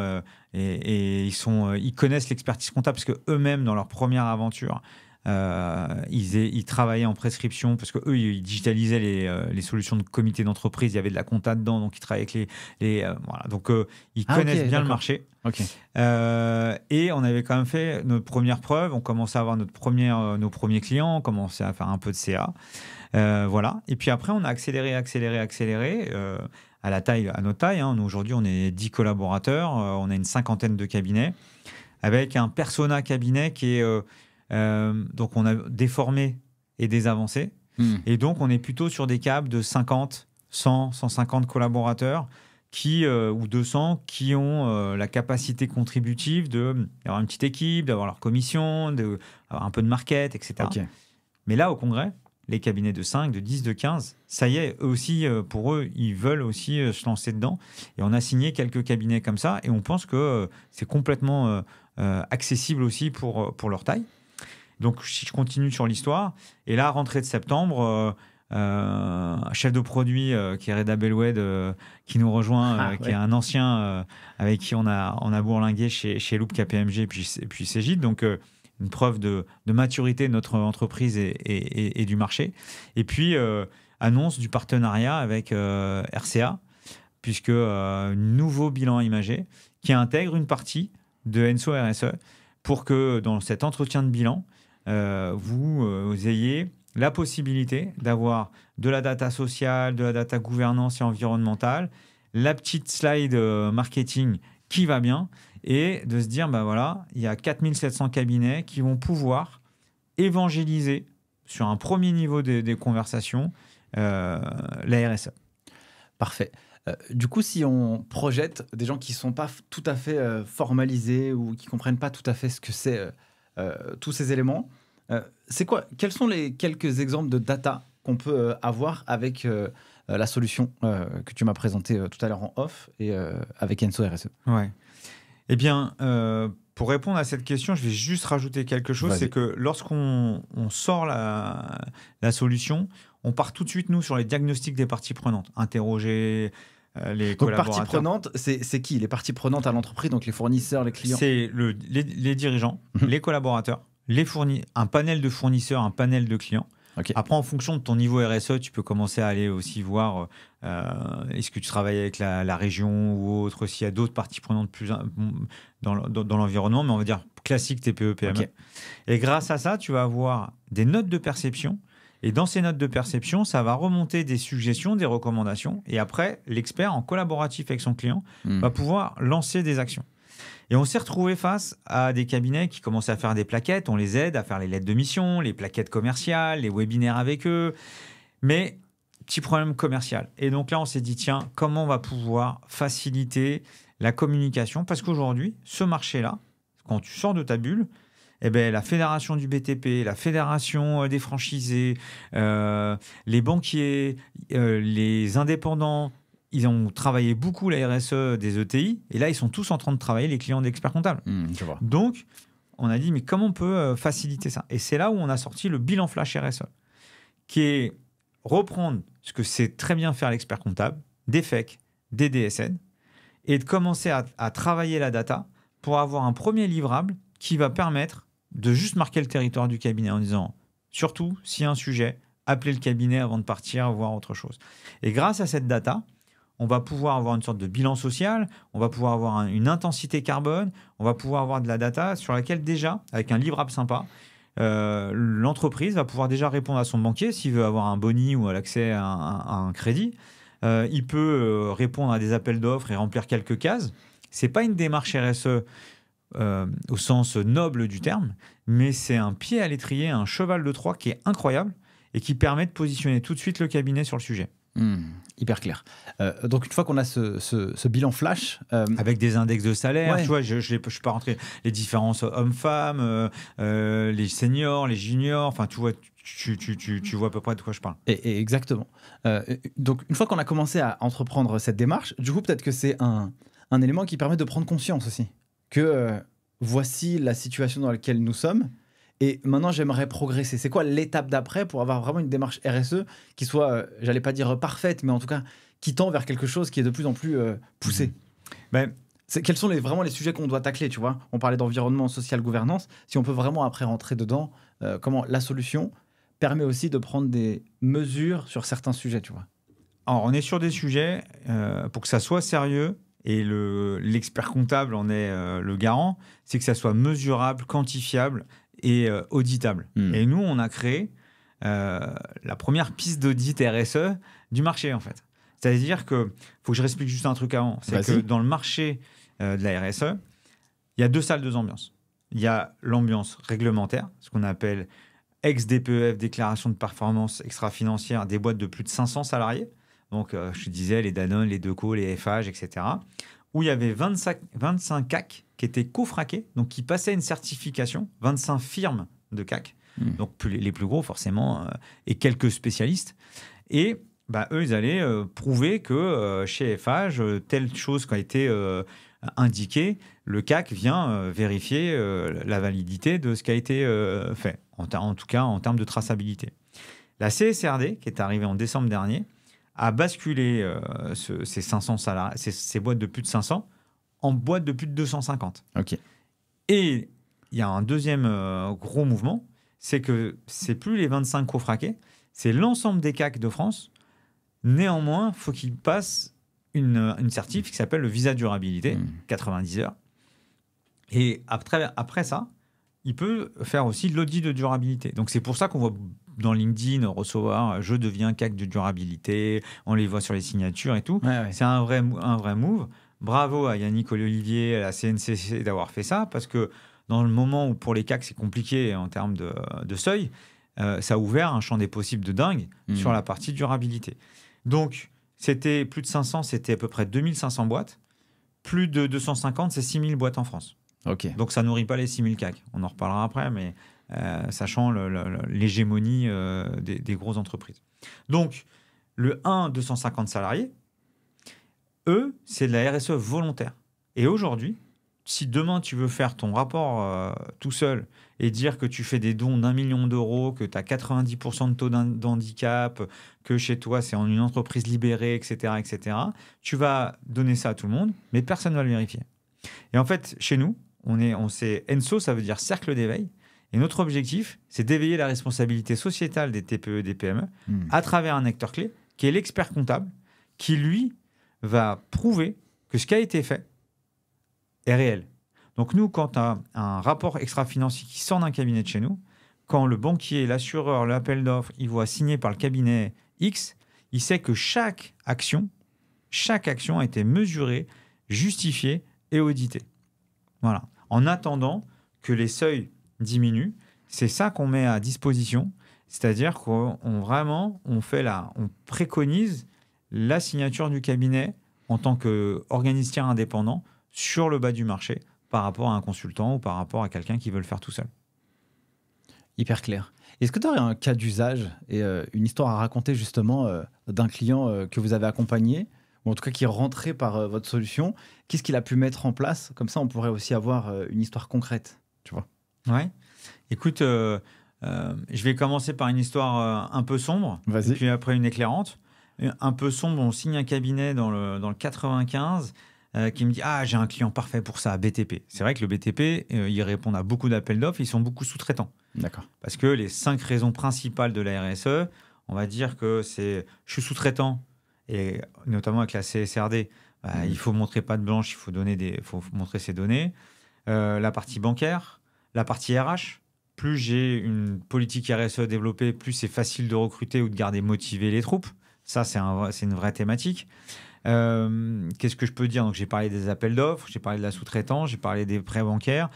et ils connaissent l'expertise comptable parce qu'eux-mêmes, dans leur première aventure, ils travaillaient en prescription parce qu'eux, ils digitalisaient les solutions de comité d'entreprise. Il y avait de la compta dedans, donc ils travaillaient avec voilà. Donc, ils connaissent bien le marché. Okay. Et on avait quand même fait notre première preuve. On commençait à avoir nos premiers clients. On commençait à faire un peu de CA. Voilà. Et puis après, on a accéléré à notre taille. Hein. Nous, aujourd'hui, on est 10 collaborateurs, on a une cinquantaine de cabinets, avec un persona cabinet qui est... donc, on a des formés et des avancés. Et donc, on est plutôt sur des câbles de 50, 100, 150 collaborateurs ou 200 qui ont la capacité contributive d'avoir une petite équipe, d'avoir leur commission, d'avoir un peu de market, etc. Okay. Mais là, au congrès, les cabinets de 5, de 10, de 15, ça y est, eux aussi, pour eux, ils veulent aussi se lancer dedans. Et on a signé quelques cabinets comme ça et on pense que c'est complètement accessible aussi pour leur taille. Donc, si je continue sur l'histoire, et là, rentrée de septembre, un chef de produit qui est Reda Belwed, qui nous rejoint, qui est un ancien avec qui on a bourlingué chez Loop KPMG et puis Cégide. Donc, une preuve de maturité de notre entreprise et du marché. Et puis, annonce du partenariat avec RCA, puisque nouveau bilan imagé qui intègre une partie de Enso RSE pour que dans cet entretien de bilan, vous ayez la possibilité d'avoir de la data sociale, de la data gouvernance et environnementale, la petite slide marketing qui va bien, et de se dire, ben voilà, il y a 4700 cabinets qui vont pouvoir évangéliser sur un premier niveau des conversations la RSE. Parfait. Du coup, si on projette des gens qui ne sont pas tout à fait formalisés ou qui ne comprennent pas tout à fait ce que c'est tous ces éléments, c'est quoi? Quels sont les quelques exemples de data qu'on peut avoir avec la solution que tu m'as présentée tout à l'heure en off et avec Enso RSE? Ouais. Eh bien, pour répondre à cette question, je vais juste rajouter quelque chose. Vas-y. C'est que lorsqu'on sort la solution, on part tout de suite, nous, sur les diagnostics des parties prenantes. Interroger les Donc, collaborateurs. parties prenantes, c'est qui? Les parties prenantes à l'entreprise, donc les fournisseurs, les clients? C'est les dirigeants, les collaborateurs, un panel de fournisseurs, un panel de clients. Okay. Après, en fonction de ton niveau RSE, tu peux commencer à aller aussi voir est-ce que tu travailles avec la région ou autre, s'il y a d'autres parties prenantes plus dans l'environnement, mais on va dire classique TPE, PME. Okay. Et grâce à ça, tu vas avoir des notes de perception. Et dans ces notes de perception, ça va remonter des suggestions, des recommandations. Et après, l'expert, en collaboratif avec son client, va pouvoir lancer des actions. Et on s'est retrouvé face à des cabinets qui commençaient à faire des plaquettes. On les aide à faire les lettres de mission, les plaquettes commerciales, les webinaires avec eux. Mais petit problème commercial. Et donc là, on s'est dit, tiens, comment on va pouvoir faciliter la communication? Parce qu'aujourd'hui, ce marché-là, quand tu sors de ta bulle, eh ben, la fédération du BTP, la fédération des franchisés, les banquiers, les indépendants, ils ont travaillé beaucoup la RSE des ETI, et là, ils sont tous en train de travailler les clients d'experts comptables. Je vois. Donc, on a dit, mais comment on peut faciliter ça? Et c'est là où on a sorti le bilan flash RSE, qui est reprendre ce que sait très bien faire l'expert comptable, des FEC, des DSN, et de commencer à travailler la data pour avoir un premier livrable qui va permettre de juste marquer le territoire du cabinet en disant, surtout, s'il y a un sujet, appelez le cabinet avant de partir, voir autre chose. Et grâce à cette data, on va pouvoir avoir une sorte de bilan social, on va pouvoir avoir une intensité carbone, on va pouvoir avoir de la data sur laquelle déjà, avec un livrable sympa, l'entreprise va pouvoir déjà répondre à son banquier s'il veut avoir un boni ou l'accès à un crédit. Il peut répondre à des appels d'offres et remplir quelques cases. Ce n'est pas une démarche RSE au sens noble du terme, mais c'est un pied à l'étrier, un cheval de Troie qui est incroyable et qui permet de positionner tout de suite le cabinet sur le sujet. Hyper clair. Donc, une fois qu'on a ce bilan flash... Avec des index de salaire, ouais. Tu vois, je ne suis pas rentré. Les différences hommes-femmes, les seniors, les juniors, enfin, tu vois, tu vois à peu près de quoi je parle. Et exactement. Donc, une fois qu'on a commencé à entreprendre cette démarche, du coup, peut-être que c'est un élément qui permet de prendre conscience aussi que voici la situation dans laquelle nous sommes. Et maintenant, j'aimerais progresser. C'est quoi l'étape d'après pour avoir vraiment une démarche RSE qui soit, j'allais pas dire parfaite, mais en tout cas, qui tend vers quelque chose qui est de plus en plus poussé? Quels sont vraiment les sujets qu'on doit tacler, tu vois? On parlait d'environnement, social, gouvernance. Si on peut vraiment après rentrer dedans, comment la solution permet aussi de prendre des mesures sur certains sujets, tu vois? Alors, on est sur des sujets, pour que ça soit sérieux, et l'expert comptable en est le garant, c'est que ça soit mesurable, quantifiable et auditable. Et nous, on a créé la première piste d'audit RSE du marché, en fait. C'est-à-dire que, faut que je réexplique juste un truc avant, c'est que dans le marché de la RSE, il y a 2 salles, 2 ambiances. Il y a l'ambiance réglementaire, ce qu'on appelle ex-DPEF, déclaration de performance extra-financière, des boîtes de plus de 500 salariés. Donc, je te disais, les Danone, les Deco, les FH, etc. Où il y avait 25 CAC qui étaient cofraqués, donc qui passaient une certification, 25 firmes de CAC, donc les plus gros forcément, et quelques spécialistes. Et eux, ils allaient prouver que chez FH, telle chose qui a été indiquée, le CAC vient vérifier la validité de ce qui a été fait, en tout cas en termes de traçabilité. La CSRD, qui est arrivée en décembre dernier, a basculé ces 500 salariés, ces boîtes de plus de 500 en boîtes de plus de 250. Ok. Et il y a un deuxième gros mouvement, c'est que c'est plus les 25 cofraqués, c'est l'ensemble des CAC de France. Néanmoins, il faut qu'ils passent une certif qui s'appelle le visa durabilité, 90 heures. Et après ça, il peut faire aussi l'audit de durabilité. Donc c'est pour ça qu'on voit dans LinkedIn recevoir « je deviens CAC de durabilité », on les voit sur les signatures et tout. Ouais. C'est un vrai move. Bravo à Yannick Olivier, à la CNCC d'avoir fait ça, parce que dans le moment où pour les CAC c'est compliqué en termes de seuil, ça a ouvert un champ des possibles de dingue sur la partie durabilité. Donc, c'était plus de 500, c'était à peu près 2500 boîtes. Plus de 250, c'est 6000 boîtes en France. Ok. Donc, ça nourrit pas les 6000 CAC. On en reparlera après, mais sachant l'hégémonie des grosses entreprises. Donc, le 250 salariés, eux, c'est de la RSE volontaire. Et aujourd'hui, si demain tu veux faire ton rapport tout seul et dire que tu fais des dons d'1 million d'euros, que tu as 90% de taux d'handicap, que chez toi c'est en une entreprise libérée, etc., tu vas donner ça à tout le monde, mais personne ne va le vérifier. Et en fait, chez nous, on sait ENSO, ça veut dire cercle d'éveil. Et notre objectif, c'est d'éveiller la responsabilité sociétale des TPE et des PME à travers un acteur clé qui est l'expert comptable, qui lui va prouver que ce qui a été fait est réel. Donc nous, quand tu as un rapport extra-financier qui sort d'un cabinet de chez nous, quand le banquier, l'assureur, l'appel d'offres, il voit signé par le cabinet X, il sait que chaque action a été mesurée, justifiée et auditée. Voilà. En attendant que les seuils diminuent, c'est ça qu'on met à disposition. C'est-à-dire qu'on préconise la signature du cabinet en tant qu'organisme indépendant sur le bas du marché par rapport à un consultant ou par rapport à quelqu'un qui veut le faire tout seul. Hyper clair. Est-ce que tu aurais un cas d'usage et une histoire à raconter justement d'un client que vous avez accompagné, ou en tout cas qui est rentré par votre solution? Qu'est-ce qu'il a pu mettre en place? Comme ça, on pourrait aussi avoir une histoire concrète, tu vois. Ouais. Écoute, je vais commencer par une histoire un peu sombre, Vas-y. Et puis après une éclairante. Un peu sombre, on signe un cabinet dans le 95 qui me dit « Ah, j'ai un client parfait pour ça, BTP ». C'est vrai que le BTP, ils répondent à beaucoup d'appels d'offres, ils sont beaucoup sous-traitants. D'accord. Parce que les 5 raisons principales de la RSE, on va dire que c'est « je suis sous-traitant » et notamment avec la CSRD, il faut montrer patte blanche, il faut montrer ses données. La partie bancaire, la partie RH. Plus j'ai une politique RSE développée, plus c'est facile de recruter ou de garder motivées les troupes. Ça, c'est une vraie thématique. Qu'est-ce que je peux dire? Donc, j'ai parlé des appels d'offres, j'ai parlé de la sous-traitance, j'ai parlé des prêts bancaires.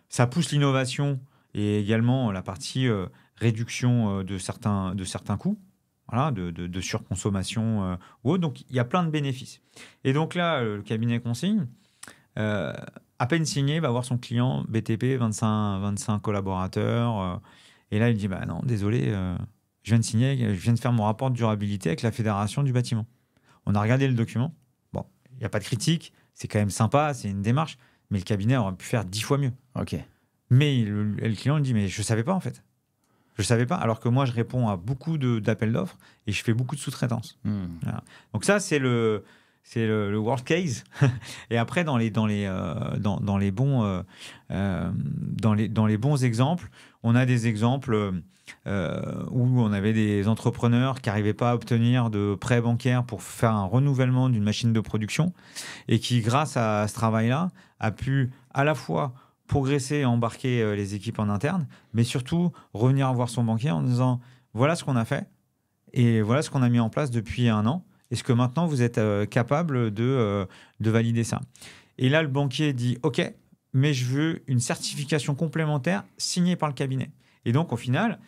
Ça pousse l'innovation et également la partie réduction de certains coûts, voilà, de surconsommation ou autre. Donc, il y a plein de bénéfices. Et donc là, le cabinet consigne, à peine signé, va voir son client BTP, 25 collaborateurs. Et là, il dit, non, désolé, je viens de faire mon rapport de durabilité avec la Fédération du bâtiment. On a regardé le document. Bon, il n'y a pas de critique. C'est quand même sympa, c'est une démarche. Mais le cabinet aurait pu faire 10 fois mieux. Ok. Mais le client lui dit, mais je ne savais pas en fait. Je ne savais pas. Alors que moi, je réponds à beaucoup d'appels d'offres et je fais beaucoup de sous-traitance. Voilà. Donc ça, c'est le worst case. Et après, dans les bons exemples, on a des exemples où on avait des entrepreneurs qui n'arrivaient pas à obtenir de prêts bancaires pour faire un renouvellement d'une machine de production et qui, grâce à ce travail-là, a pu à la fois progresser et embarquer les équipes en interne, mais surtout revenir voir son banquier en disant « Voilà ce qu'on a fait et voilà ce qu'on a mis en place depuis 1 an. Est-ce que maintenant, vous êtes capable de valider ça? Et là, le banquier dit, OK, mais je veux une certification complémentaire signée par le cabinet. Et donc, au final,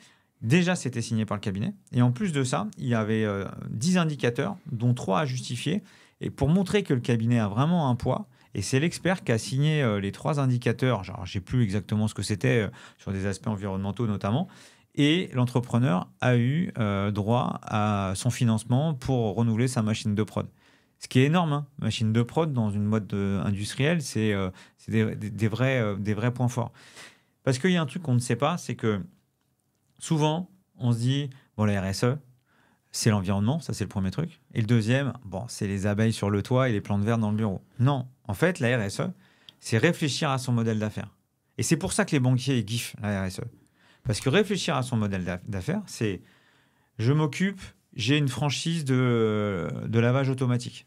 déjà, c'était signé par le cabinet. Et en plus de ça, il y avait 10 indicateurs, dont 3 à justifier. Et pour montrer que le cabinet a vraiment un poids, et c'est l'expert qui a signé les 3 indicateurs, genre, je ne sais plus exactement ce que c'était, sur des aspects environnementaux notamment, et l'entrepreneur a eu droit à son financement pour renouveler sa machine de prod. Ce qui est énorme, hein. Machine de prod dans une mode industrielle, c'est des vrais points forts. Parce qu'il y a un truc qu'on ne sait pas, c'est que souvent, on se dit, bon, la RSE, c'est l'environnement, ça c'est le premier truc. Et le deuxième, bon, c'est les abeilles sur le toit et les plantes vertes dans le bureau. Non, en fait, la RSE, c'est réfléchir à son modèle d'affaires. Et c'est pour ça que les banquiers kiffent la RSE. Parce que réfléchir à son modèle d'affaires, c'est, je m'occupe, j'ai une franchise de lavage automatique.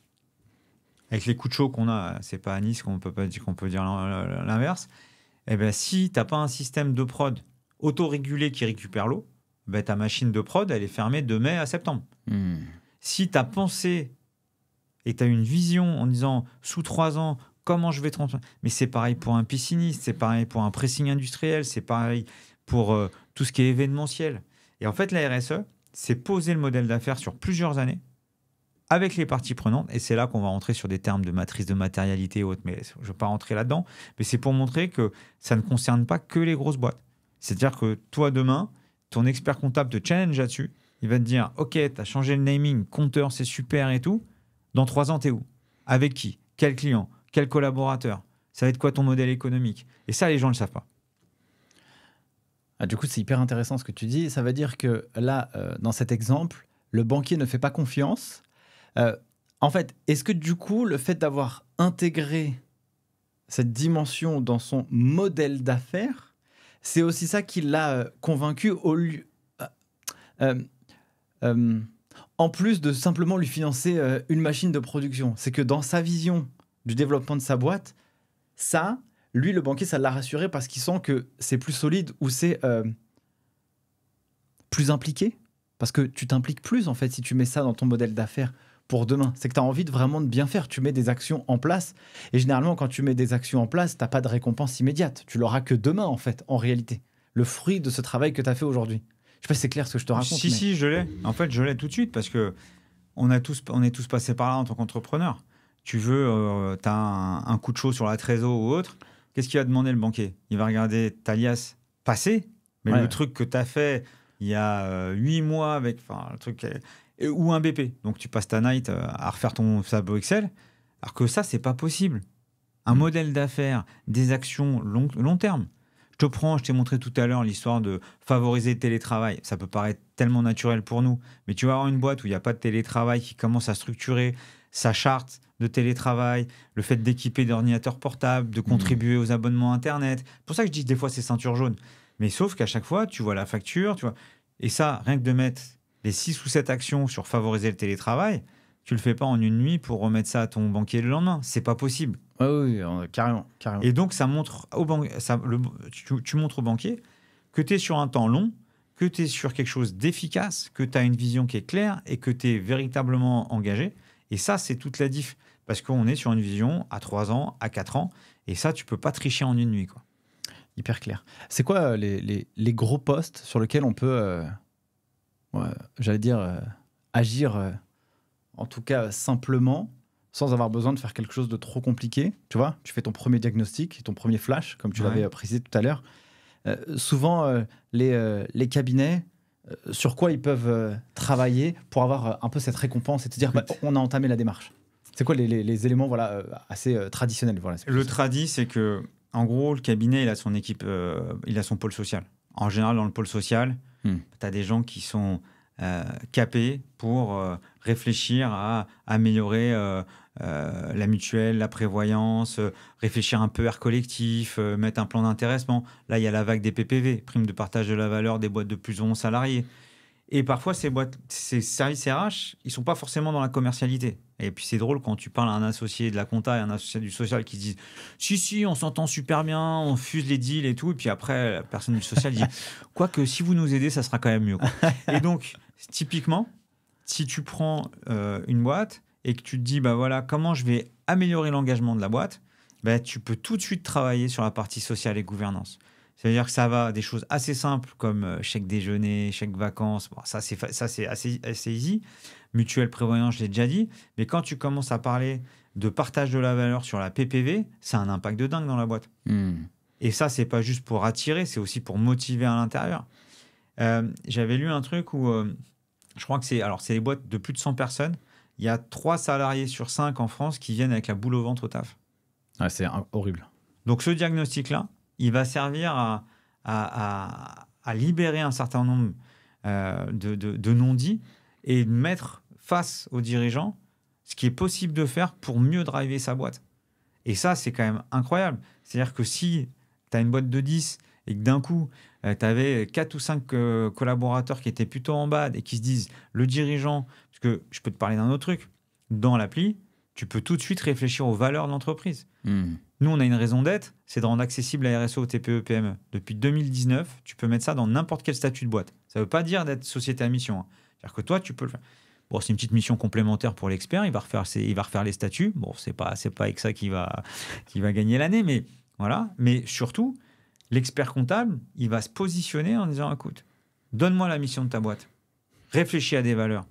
Avec les coups de chaud qu'on a, c'est pas à Nice qu'on peut dire l'inverse. Eh ben, si tu n'as pas un système de prod autorégulé qui récupère l'eau, ben, ta machine de prod, elle est fermée de mai à septembre. Si tu as pensé et tu as une vision en disant, sous 3 ans, comment je vais transformer... Mais c'est pareil pour un pisciniste, c'est pareil pour un pressing industriel, c'est pareil pour tout ce qui est événementiel. Et en fait, la RSE, c'est poser le modèle d'affaires sur plusieurs années avec les parties prenantes. Et c'est là qu'on va rentrer sur des termes de matrice de matérialité et autres. Mais je ne veux pas rentrer là-dedans. Mais c'est pour montrer que ça ne concerne pas que les grosses boîtes. C'est-à-dire que toi, demain, ton expert comptable te challenge là-dessus. Il va te dire, OK, tu as changé le naming, compteur, c'est super et tout. Dans 3 ans, tu es où? Avec qui? Quel client? Quel collaborateur? Ça va être quoi ton modèle économique? Et ça, les gens ne le savent pas. Ah, du coup, c'est hyper intéressant ce que tu dis. Ça veut dire que là, dans cet exemple, le banquier ne fait pas confiance. En fait, est-ce que du coup, le fait d'avoir intégré cette dimension dans son modèle d'affaires, c'est aussi ça qui l'a convaincu en plus de simplement lui financer une machine de production? C'est que dans sa vision du développement de sa boîte, ça, lui, le banquier, ça l'a rassuré parce qu'il sent que c'est plus solide ou c'est plus impliqué. Parce que tu t'impliques plus, en fait, si tu mets ça dans ton modèle d'affaires pour demain. C'est que tu as envie de vraiment de bien faire. Tu mets des actions en place. Et généralement, quand tu mets des actions en place, tu n'as pas de récompense immédiate. Tu l'auras que demain, en fait, en réalité. Le fruit de ce travail que tu as fait aujourd'hui. Je sais pas si c'est clair ce que je te raconte. Si, je l'ai. En fait, je l'ai tout de suite parce que on est tous passés par là en tant qu'entrepreneur. Tu veux, tu as un coup de chaud sur la trésor ou autre. Qu'est-ce qu'il va demander le banquier? Il va regarder ta liasse passée, mais le truc que tu as fait il y a 8 mois avec le truc, ou un BP. Donc, tu passes ta night à refaire ton tableau Excel. Alors que ça, c'est pas possible. Un modèle d'affaires, des actions long terme. Je t'ai montré tout à l'heure l'histoire de favoriser le télétravail. Ça peut paraître tellement naturel pour nous, mais tu vas avoir une boîte où il n'y a pas de télétravail qui commence à structurer sa charte de télétravail, le fait d'équiper des ordinateurs portables, de contribuer aux abonnements Internet. C'est pour ça que je dis que des fois, c'est ceinture jaune. Mais sauf qu'à chaque fois, tu vois la facture, tu vois. Et ça, rien que de mettre les 6 ou 7 actions sur favoriser le télétravail, tu le fais pas en une nuit pour remettre ça à ton banquier le lendemain. C'est pas possible. Oui, carrément. Et donc, ça montre tu montres au banquier que tu es sur un temps long, que tu es sur quelque chose d'efficace, que tu as une vision qui est claire et que tu es véritablement engagé. Et ça, c'est toute la diff. Parce qu'on est sur une vision à 3 ans, à 4 ans. Et ça, tu peux pas tricher en une nuit, quoi. Hyper clair. C'est quoi les gros postes sur lesquels on peut, agir, en tout cas simplement, sans avoir besoin de faire quelque chose de trop compliqué? Tu vois, tu fais ton premier diagnostic, ton premier flash, comme tu l'avais précisé tout à l'heure. Souvent, les cabinets, sur quoi ils peuvent travailler pour avoir un peu cette récompense et te dire on a entamé la démarche? C'est quoi les éléments assez traditionnels? Le tradi, c'est que en gros, le cabinet, il a son équipe, il a son pôle social. En général, dans le pôle social, tu as des gens qui sont capés pour réfléchir à améliorer la mutuelle, la prévoyance, réfléchir un peu air collectif, mettre un plan d'intéressement. Là, il y a la vague des PPV, prime de partage de la valeur des boîtes de plus de 11 salariés. Et parfois, ces services RH, ils ne sont pas forcément dans la commercialité. Et puis, c'est drôle quand tu parles à un associé de la compta et un associé du social qui disent « Si, on s'entend super bien, on fuse les deals et tout. » Et puis après, la personne du social dit « Quoique, si vous nous aidez, ça sera quand même mieux. » Et donc, typiquement, si tu prends une boîte et que tu te dis, bah voilà, comment je vais améliorer l'engagement de la boîte, bah, tu peux tout de suite travailler sur la partie sociale et gouvernance. C'est-à-dire que ça va des choses assez simples comme chèque déjeuner, chèque vacances. Bon, ça, c'est assez easy. Mutuelle prévoyance, je l'ai déjà dit. Mais quand tu commences à parler de partage de la valeur sur la PPV, ça a un impact de dingue dans la boîte. Et ça, c'est pas juste pour attirer, c'est aussi pour motiver à l'intérieur. J'avais lu un truc où, je crois que c'est les boîtes de plus de 100 personnes. Il y a 3 salariés sur 5 en France qui viennent avec la boule au ventre au taf. Ouais, c'est horrible. Donc ce diagnostic-là, il va servir à libérer un certain nombre de non-dits et de mettre face aux dirigeants ce qui est possible de faire pour mieux driver sa boîte. Et ça, c'est quand même incroyable. C'est-à-dire que si tu as une boîte de 10 et que d'un coup, tu avais 4 ou 5 collaborateurs qui étaient plutôt en bas et qui se disent, le dirigeant, parce que je peux te parler d'un autre truc, dans l'appli, tu peux tout de suite réfléchir aux valeurs de l'entreprise. Nous, on a une raison d'être, c'est de rendre accessible la RSE aux TPE, PME. Depuis 2019, tu peux mettre ça dans n'importe quel statut de boîte. Ça ne veut pas dire d'être société à mission. Hein. C'est-à-dire que toi, tu peux le faire. Bon, c'est une petite mission complémentaire pour l'expert. Il va refaire les statuts. Bon, c'est pas avec ça qu'il va gagner l'année, mais voilà. Mais surtout, l'expert comptable, il va se positionner en disant, écoute, donne-moi la mission de ta boîte. Réfléchis à des valeurs.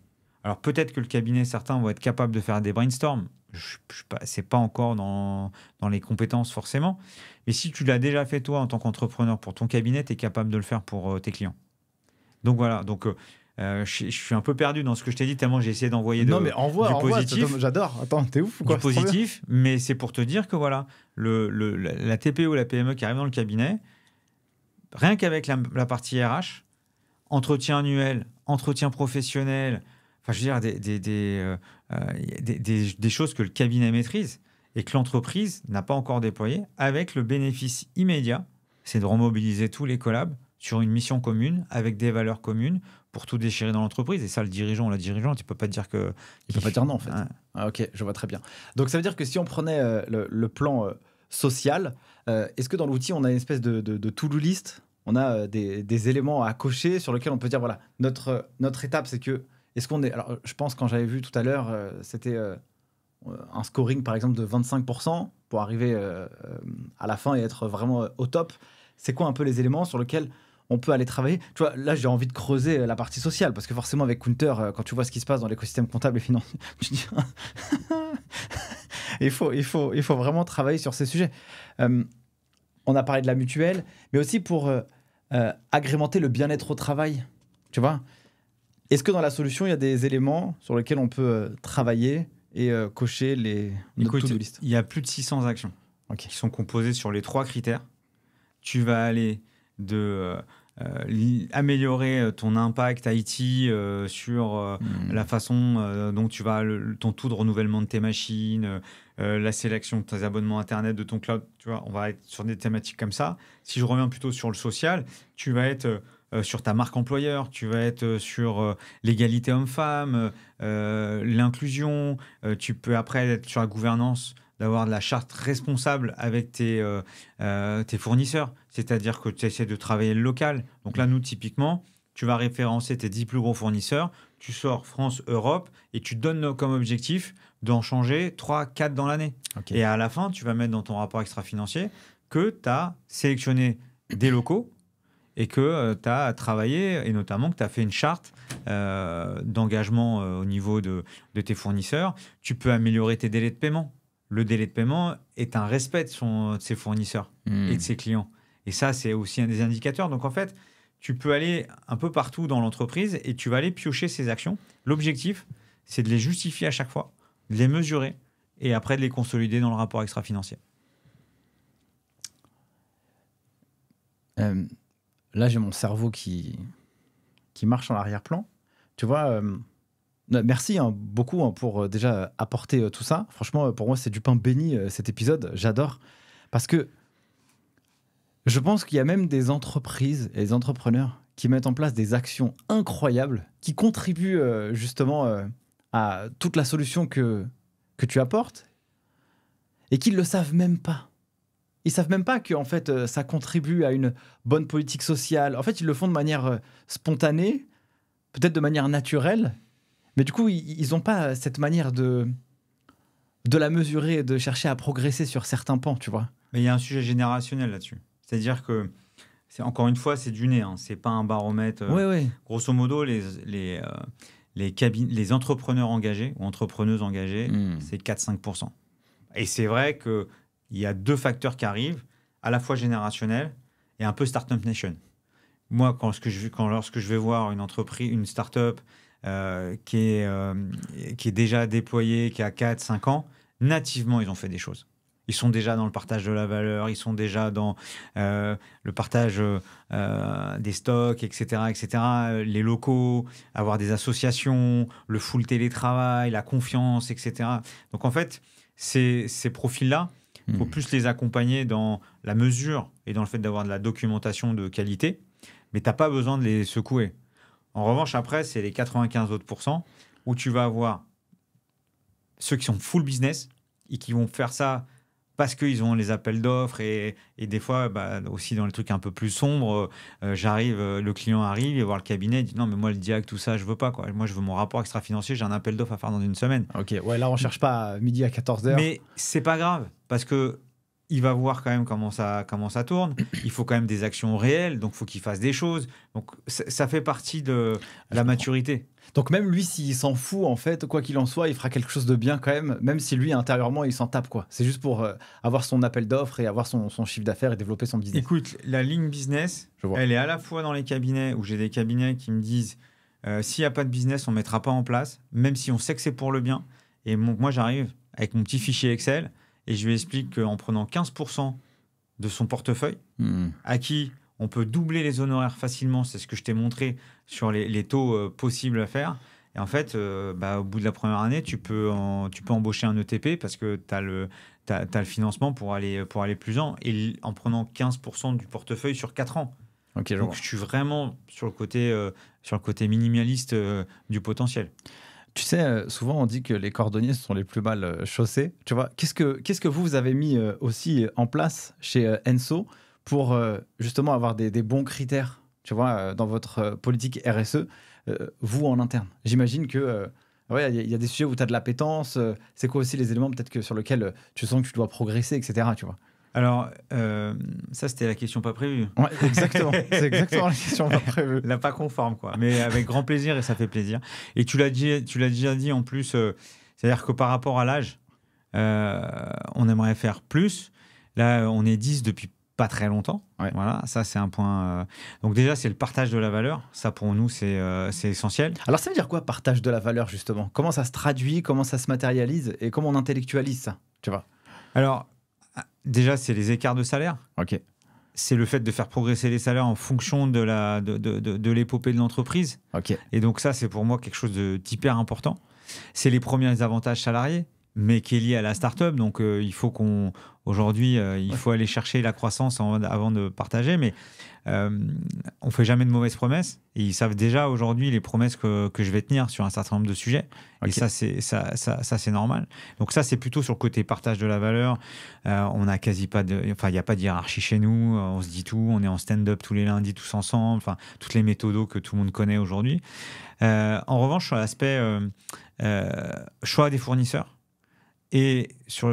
Alors peut-être que le cabinet, certains vont être capables de faire des brainstorms. C'est pas encore dans les compétences forcément. Mais si tu l'as déjà fait toi en tant qu'entrepreneur pour ton cabinet, tu es capable de le faire pour tes clients. Donc voilà. Donc je suis un peu perdu dans ce que je t'ai dit tellement j'ai essayé d'envoyer du positif. J'adore. Attends, t'es ouf ou quoi? Du positif, mais c'est pour te dire que voilà, la TPE ou la PME qui arrive dans le cabinet, rien qu'avec la partie RH, entretien annuel, entretien professionnel, enfin, je veux dire, des choses que le cabinet maîtrise et que l'entreprise n'a pas encore déployées, avec le bénéfice immédiat, c'est de remobiliser tous les collabs sur une mission commune, avec des valeurs communes, pour tout déchirer dans l'entreprise. Et ça, le dirigeant ou la dirigeante, il ne peut pas dire que... Il ne peut pas dire non, en fait. Ouais. Ah, ok, je vois très bien. Donc, ça veut dire que si on prenait le plan social, est-ce que dans l'outil, on a une espèce de to-do list? On a des éléments à cocher sur lesquels on peut dire, voilà, notre étape, c'est que... Est-ce qu'on est... Alors, je pense, quand j'avais vu tout à l'heure, c'était un scoring, par exemple, de 25% pour arriver à la fin et être vraiment au top. C'est quoi un peu les éléments sur lesquels on peut aller travailler? Tu vois, là, j'ai envie de creuser la partie sociale, parce que forcément, avec Counter, quand tu vois ce qui se passe dans l'écosystème comptable et financier, tu te dis... il faut vraiment travailler sur ces sujets. On a parlé de la mutuelle, mais aussi pour agrémenter le bien-être au travail. Tu vois? Est-ce que dans la solution, il y a des éléments sur lesquels on peut travailler et cocher notre to-do list? Il y a plus de 600 actions qui sont composées sur les 3 critères. Tu vas aller de améliorer ton impact IT sur la façon dont tu vas ton taux de renouvellement de tes machines, la sélection de tes abonnements Internet, de ton cloud. Tu vois, on va être sur des thématiques comme ça. Si je reviens plutôt sur le social, tu vas être... sur ta marque employeur, tu vas être sur l'égalité homme-femme, l'inclusion, tu peux après être sur la gouvernance, d'avoir de la charte responsable avec tes fournisseurs, c'est-à-dire que tu essaies de travailler le local. Donc là, nous, typiquement, tu vas référencer tes 10 plus gros fournisseurs, tu sors France, Europe, et tu donnes comme objectif d'en changer 3-4 dans l'année. Okay. Et à la fin, tu vas mettre dans ton rapport extra-financier que tu as sélectionné des locaux, et que tu as travaillé, et notamment que tu as fait une charte d'engagement au niveau de tes fournisseurs. Tu peux améliorer tes délais de paiement. Le délai de paiement est un respect de ses fournisseurs et de ses clients. Et ça, c'est aussi un des indicateurs. Donc, en fait, tu peux aller un peu partout dans l'entreprise et tu vas aller piocher ces actions. L'objectif, c'est de les justifier à chaque fois, de les mesurer et après de les consolider dans le rapport extra-financier. Là, j'ai mon cerveau qui marche en arrière-plan. Tu vois, merci beaucoup pour déjà apporter tout ça. Franchement, pour moi, c'est du pain béni, cet épisode. J'adore. Parce que je pense qu'il y a même des entreprises et des entrepreneurs qui mettent en place des actions incroyables qui contribuent justement à toute la solution que tu apportes et qui ne le savent même pas. Ils ne savent même pas que en fait, ça contribue à une bonne politique sociale. En fait, ils le font de manière spontanée, peut-être de manière naturelle, Mais du coup, ils n'ont pas cette manière de la mesurer et de chercher à progresser sur certains pans, tu vois. Mais il y a un sujet générationnel là-dessus. C'est-à-dire que, encore une fois, c'est du nez, hein, c'est pas un baromètre. Oui. Grosso modo, les entrepreneurs engagés ou entrepreneuses engagées, c'est 4-5%. Et c'est vrai qu'il y a 2 facteurs qui arrivent, à la fois générationnels et un peu Startup Nation. Moi, lorsque je vais voir une entreprise, une start-up qui est déjà déployée, qui a 4-5 ans, nativement, ils ont fait des choses. Ils sont déjà dans le partage de la valeur, ils sont déjà dans le partage des stocks, etc., etc. Les locaux, avoir des associations, le full télétravail, la confiance, etc. Donc en fait, ces profils-là, il faut plus les accompagner dans la mesure et dans le fait d'avoir de la documentation de qualité, mais tu n'as pas besoin de les secouer. En revanche, après, c'est les 95 autres % où tu vas avoir ceux qui sont full business et qui vont faire ça parce qu'ils ont les appels d'offres et des fois aussi dans les trucs un peu plus sombres, le client arrive, il va voir le cabinet, il dit non mais moi le diag tout ça je veux pas quoi. Moi je veux mon rapport extra-financier, j'ai un appel d'offres à faire dans une semaine. Ok, ouais, là on cherche pas à midi à 14h. Mais c'est pas grave parce que il va voir quand même comment ça tourne. Il faut quand même des actions réelles, donc il faut qu'il fasse des choses. Donc ça fait partie de la maturité. Donc même lui, s'il s'en fout, en fait, quoi qu'il en soit, il fera quelque chose de bien quand même si lui, intérieurement, il s'en tape, quoi. C'est juste pour avoir son appel d'offres et avoir son chiffre d'affaires et développer son business. Écoute, la ligne business, elle est à la fois dans les cabinets, où j'ai des cabinets qui me disent s'il n'y a pas de business, on ne mettra pas en place, même si on sait que c'est pour le bien. Et moi, j'arrive avec mon petit fichier Excel et je lui explique qu'en prenant 15% de son portefeuille, à qui on peut doubler les honoraires facilement, c'est ce que je t'ai montré sur les taux possibles à faire. Et en fait, au bout de la première année, tu peux embaucher un ETP parce que tu as le financement pour aller plus loin. Et en prenant 15% du portefeuille sur 4 ans. Okay, donc, je suis vraiment sur le côté minimaliste du potentiel. Tu sais, souvent on dit que les cordonniers sont les plus mal chaussés. Tu vois, qu'est-ce que vous avez mis aussi en place chez Enso pour justement avoir des bons critères, tu vois, dans votre politique RSE, vous en interne? J'imagine que y a des sujets où tu as de l'appétence. C'est quoi aussi les éléments peut-être sur lesquels tu sens que tu dois progresser, etc. Tu vois? Alors, ça, c'était la question pas prévue. Ouais, exactement. C'est exactement la question pas prévue. La pas conforme, quoi. Mais avec grand plaisir et ça fait plaisir. Et tu l'as déjà dit en plus, c'est-à-dire que par rapport à l'âge, on aimerait faire plus. Là, on est 10 depuis pas très longtemps. Ouais. Voilà, ça, c'est un point. Donc, déjà, c'est le partage de la valeur. Ça, pour nous, c'est essentiel. Alors, ça veut dire quoi, partage de la valeur, justement? Comment ça se traduit? Comment ça se matérialise? Et comment on intellectualise ça, tu vois? Alors, déjà, c'est les écarts de salaire. Ok. C'est le fait de faire progresser les salaires en fonction de l'épopée de l'entreprise. Ok. Et donc ça, c'est pour moi quelque chose d'hyper important. C'est les premiers avantages salariés, mais qui est lié à la start-up. Donc il faut il faut aller chercher la croissance avant de partager. Mais on fait jamais de mauvaises promesses. Et ils savent déjà aujourd'hui les promesses que je vais tenir sur un certain nombre de sujets. Okay. Et ça c'est normal. Donc ça, c'est plutôt sur le côté partage de la valeur. On n'a quasi pas il n'y a pas de hiérarchie chez nous. On se dit tout. On est en stand-up tous les lundis, tous ensemble. Enfin, toutes les méthodos que tout le monde connaît aujourd'hui. En revanche, sur l'aspect choix des fournisseurs et sur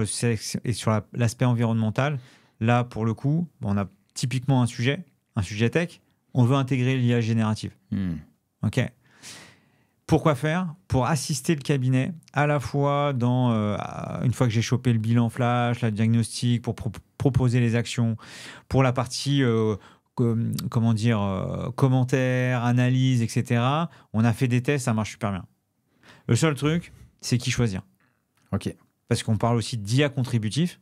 l'aspect environnemental, là, pour le coup, on a typiquement un sujet tech. On veut intégrer l'IA générative. OK. Pourquoi faire? Pour assister le cabinet à la fois une fois que j'ai chopé le bilan flash, la diagnostic, pour proposer les actions, pour la partie commentaires, analyse, etc. On a fait des tests, ça marche super bien. Le seul truc, c'est qui choisir. Ok. Parce qu'on parle aussi d'IA contributif.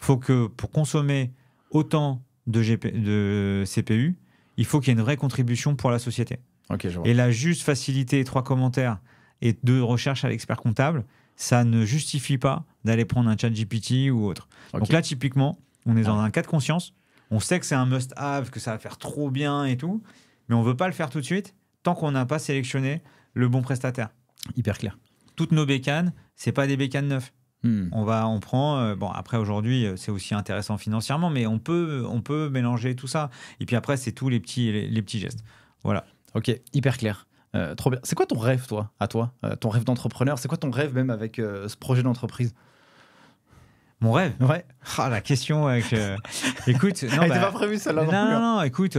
Il faut que pour consommer autant de CPU, il faut qu'il y ait une vraie contribution pour la société. Okay, je vois. Et la juste facilité, 3 commentaires et 2 recherches à l'expert comptable, ça ne justifie pas d'aller prendre un ChatGPT ou autre. Okay. Donc là, typiquement, on est dans un cas de conscience. On sait que c'est un must-have, que ça va faire trop bien et tout, mais on ne veut pas le faire tout de suite tant qu'on n'a pas sélectionné le bon prestataire. Hyper clair. Toutes nos bécanes, ce n'est pas des bécanes neuves. On prend... après, aujourd'hui, c'est aussi intéressant financièrement, mais on peut mélanger tout ça. Et puis après, c'est tous les petits gestes. Voilà. Ok, hyper clair. Trop bien. C'est quoi ton rêve, toi, à toi ton rêve d'entrepreneur? C'est quoi ton rêve même avec ce projet d'entreprise? Mon rêve? Ouais. Ah, la question avec... Écoute, non, Elle n'était pas prévue, celle-là. non, Non plus, hein. non, écoute,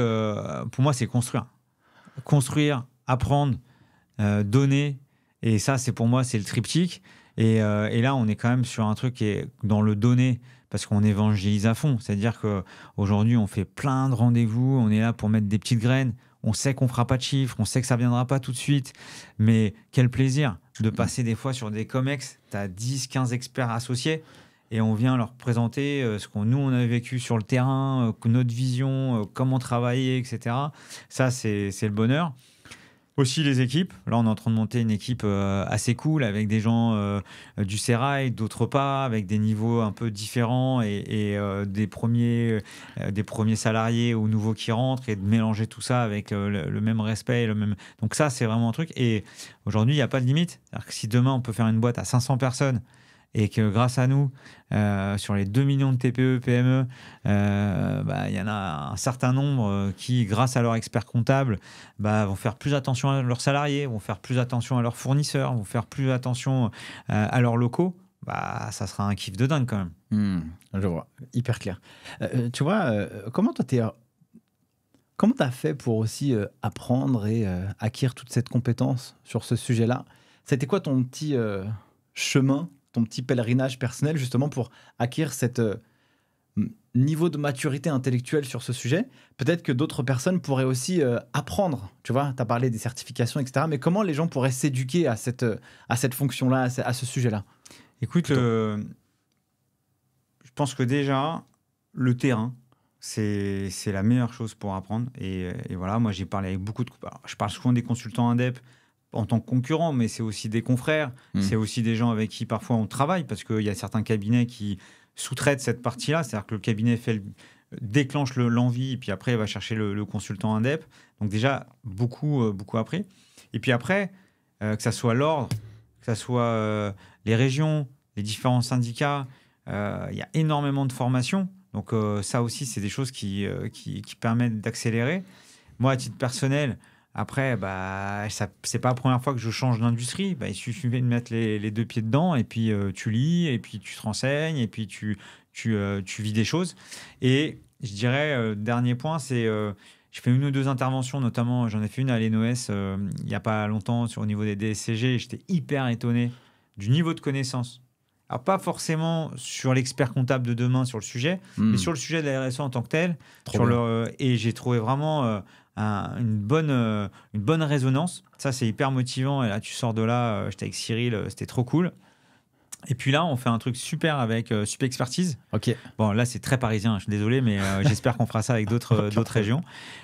pour moi, c'est construire. Construire, apprendre, donner. Et ça, pour moi, c'est le triptyque. Et là, on est quand même sur un truc qui est dans le donner, parce qu'on évangélise à fond. C'est-à-dire qu'aujourd'hui, on fait plein de rendez-vous, on est là pour mettre des petites graines. On sait qu'on fera pas de chiffres, on sait que ça viendra pas tout de suite. Mais quel plaisir de passer des fois sur des comex. Tu as 10, 15 experts associés et on vient leur présenter ce qu'on nous, on a vécu sur le terrain, notre vision, comment travailler, etc. Ça, c'est le bonheur. Aussi les équipes. Là, on est en train de monter une équipe assez cool avec des gens du Sérail, d'autres pas, avec des niveaux un peu différents et des premiers salariés ou nouveaux qui rentrent et de mélanger tout ça avec le même respect. Donc ça, c'est vraiment un truc. Et aujourd'hui, il n'y a pas de limite. C'est-à-dire que si demain, on peut faire une boîte à 500 personnes et que grâce à nous, sur les 2 millions de TPE, PME, il y en a un certain nombre qui, grâce à leur expert comptable, vont faire plus attention à leurs salariés, vont faire plus attention à leurs fournisseurs, vont faire plus attention à leurs locaux. Ça sera un kiff de dingue quand même. Je vois, hyper clair. Tu vois, comment t'as fait pour aussi apprendre et acquérir toute cette compétence sur ce sujet-là? C'était quoi ton petit chemin, ton petit pèlerinage personnel justement pour acquérir cet niveau de maturité intellectuelle sur ce sujet? Peut-être que d'autres personnes pourraient aussi apprendre. Tu vois, tu as parlé des certifications, etc. Mais comment les gens pourraient s'éduquer à cette fonction-là, à ce sujet-là? Écoute, je pense que déjà, le terrain, c'est la meilleure chose pour apprendre. Et voilà, moi, j'ai parlé avec beaucoup de... Alors, je parle souvent des consultants indep en tant que concurrents, mais c'est aussi des confrères, c'est aussi des gens avec qui parfois on travaille, parce qu'il y a certains cabinets qui sous-traitent cette partie-là, c'est-à-dire que le cabinet déclenche l'envie, et puis après, il va chercher le consultant indep. Donc déjà, beaucoup appris. Et puis après, que ça soit l'ordre, que ça soit les régions, les différents syndicats, il y a énormément de formations. Donc ça aussi, c'est des choses qui permettent d'accélérer. Moi, à titre personnel, après, c'est pas la première fois que je change d'industrie. Il suffit de mettre les deux pieds dedans, et puis tu lis, et puis tu te renseignes, et puis tu vis des choses. Et je dirais, dernier point, c'est... je fais 1 ou 2 interventions, notamment, j'en ai fait une à l'ENOS il n'y a pas longtemps au niveau des DSCG, et j'étais hyper étonné du niveau de connaissance. Alors, pas forcément sur l'expert comptable de demain sur le sujet, mais sur le sujet de la RSE en tant que tel. Et j'ai trouvé vraiment une bonne résonance. Ça, c'est hyper motivant. Et là, tu sors de là, j'étais avec Cyril, c'était trop cool. Et puis là, on fait un truc super avec Sup Expertise. Ok. Bon, là, c'est très parisien, je suis désolé, mais j'espère qu'on fera ça avec d'autres régions.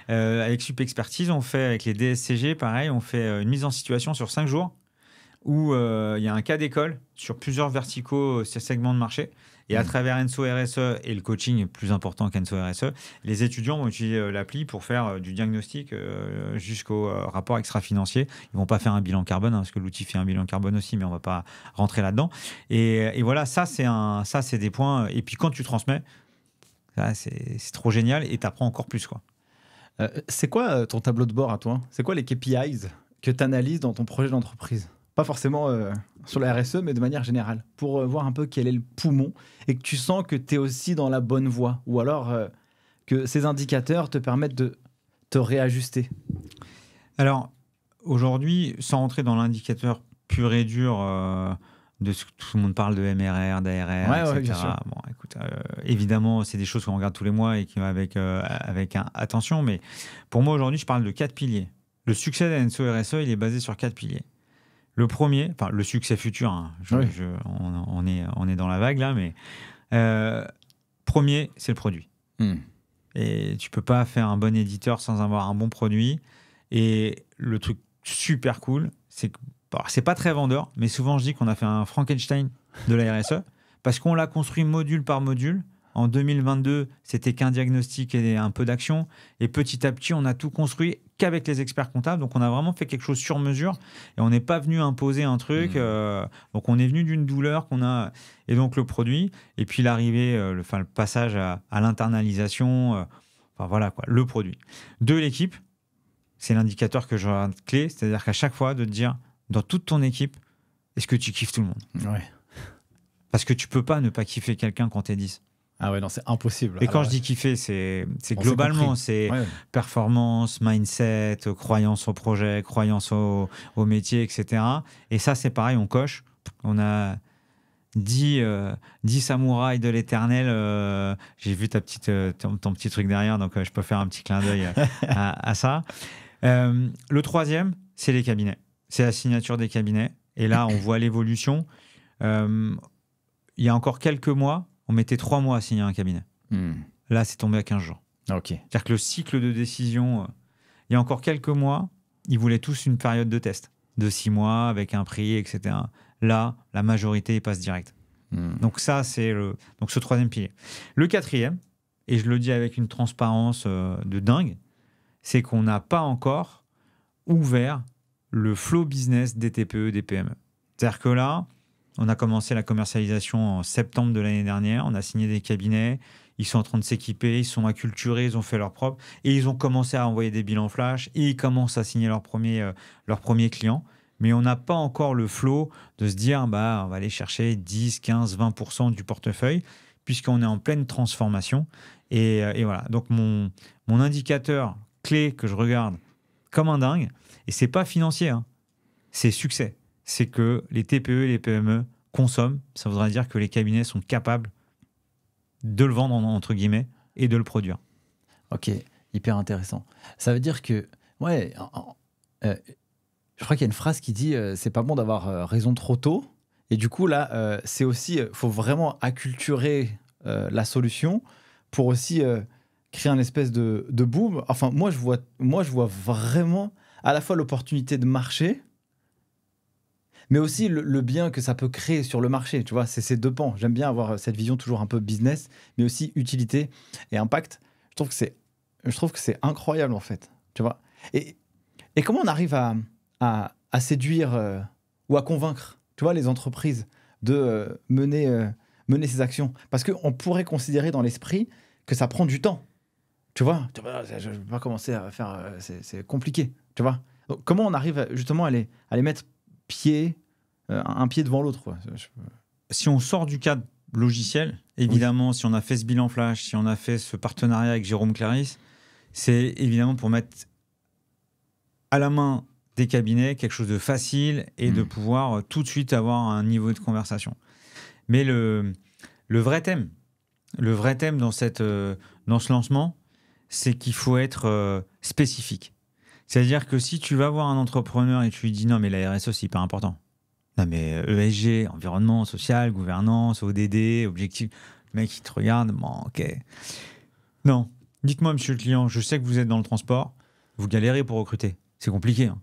Avec Sup Expertise, on fait avec les DSCG, pareil, on fait une mise en situation sur 5 jours où il y a un cas d'école sur plusieurs verticaux, segments de marché. Et à travers Enso RSE et le coaching plus important qu'Enso RSE, les étudiants vont utiliser l'appli pour faire du diagnostic jusqu'au rapport extra-financier. Ils ne vont pas faire un bilan carbone, parce que l'outil fait un bilan carbone aussi, mais on ne va pas rentrer là-dedans. Et voilà, ça, c'est des points. Et puis, quand tu transmets, c'est trop génial et tu apprends encore plus, quoi. C'est quoi ton tableau de bord à toi? C'est quoi les KPIs que tu analyses dans ton projet d'entreprise? Pas forcément sur la RSE, mais de manière générale, pour voir un peu quel est le poumon et que tu sens que tu es aussi dans la bonne voie, ou alors que ces indicateurs te permettent de te réajuster. Alors, aujourd'hui, sans rentrer dans l'indicateur pur et dur de ce que tout le monde parle de MRR, d'ARR, etc. Bien sûr. Bon, écoute, évidemment, c'est des choses qu'on regarde tous les mois et qui vont avec attention, mais pour moi, aujourd'hui, je parle de 4 piliers. Le succès d'Enso RSE, il est basé sur 4 piliers. Le premier, enfin le succès futur, hein, on est dans la vague là, mais premier, c'est le produit. Et tu peux pas faire un bon éditeur sans avoir un bon produit. Et le truc super cool, c'est que c'est pas très vendeur, mais souvent je dis qu'on a fait un Frankenstein de la RSE parce qu'on l'a construit module par module. En 2022, c'était qu'un diagnostic et un peu d'action. Et petit à petit, on a tout construit qu'avec les experts comptables. Donc, on a vraiment fait quelque chose sur mesure. Et on n'est pas venu imposer un truc. Donc, on est venu d'une douleur qu'on a. Et donc, le produit. Et puis, l'arrivée, le passage à l'internalisation. Voilà, quoi, le produit. De l'équipe. c'est l'indicateur que je regarde clé, c'est-à-dire qu'à chaque fois, de te dire, dans toute ton équipe, est-ce que tu kiffes tout le monde? Ouais. Parce que tu peux pas ne pas kiffer quelqu'un quand t'es 10. Ah ouais, non, c'est impossible. Et quand je dis kiffer, c'est on globalement, s'est compris. c'est performance, mindset, croyance au projet, croyance au métier, etc. Et ça, c'est pareil, on coche. On a 10 samouraïs de l'éternel. J'ai vu ton petit truc derrière, donc je peux faire un petit clin d'œil à ça. Le troisième, c'est les cabinets. C'est la signature des cabinets. Et là, on voit l'évolution. Il y a encore quelques mois, on mettait 3 mois à signer un cabinet. Là, c'est tombé à 15 jours. Ok. C'est-à-dire que le cycle de décision, il y a encore quelques mois, ils voulaient tous une période de test de 6 mois avec un prix, etc. Là, la majorité passe direct. Donc ça, c'est donc ce troisième pilier. Le quatrième, et je le dis avec une transparence de dingue, c'est qu'on n'a pas encore ouvert le flow business des TPE, des PME. C'est-à-dire que là, on a commencé la commercialisation en septembre de l'année dernière. On a signé des cabinets. Ils sont en train de s'équiper. Ils sont acculturés. Ils ont fait leur propre. Et ils ont commencé à envoyer des bilans flash. Et ils commencent à signer leurs premiers clients. Mais on n'a pas encore le flow de se dire on va aller chercher 10, 15, 20% du portefeuille puisqu'on est en pleine transformation. Et voilà. Donc, mon indicateur clé que je regarde comme un dingue, et c'est pas financier, hein, c'est succès. C'est que les TPE et les PME consomment. Ça voudrait dire que les cabinets sont capables de le vendre, entre guillemets, et de le produire. Ok, hyper intéressant. Ça veut dire que, ouais, je crois qu'il y a une phrase qui dit c'est pas bon d'avoir raison trop tôt. Et du coup, là, c'est aussi, faut vraiment acculturer la solution pour aussi créer un espèce de boom. Enfin, moi, je vois vraiment à la fois l'opportunité de marché, mais aussi le bien que ça peut créer sur le marché. Tu vois, c'est ces deux pans. J'aime bien avoir cette vision toujours un peu business, mais aussi utilité et impact. Je trouve que c'est incroyable, en fait. Tu vois. Et comment on arrive à séduire ou à convaincre, tu vois, les entreprises de mener ces actions? Parce qu'on pourrait considérer dans l'esprit que ça prend du temps. Tu vois, je ne vais pas commencer à faire... c'est compliqué, tu vois. Donc, comment on arrive justement à les mettre un pied devant l'autre, quoi. Si on sort du cadre logiciel, évidemment, si on a fait ce bilan flash, si on a fait ce partenariat avec Jérôme Clarisse, c'est évidemment pour mettre à la main des cabinets quelque chose de facile et de pouvoir tout de suite avoir un niveau de conversation. Mais le vrai thème dans ce lancement, c'est qu'il faut être spécifique. C'est-à-dire que si tu vas voir un entrepreneur et tu lui dis non, mais la RSE, c'est hyper important. Non, mais ESG, environnement, social, gouvernance, ODD, objectif. Le mec, il te regarde, bon, ok. Non, dites-moi, monsieur le client, je sais que vous êtes dans le transport, vous galérez pour recruter. C'est compliqué. Hein.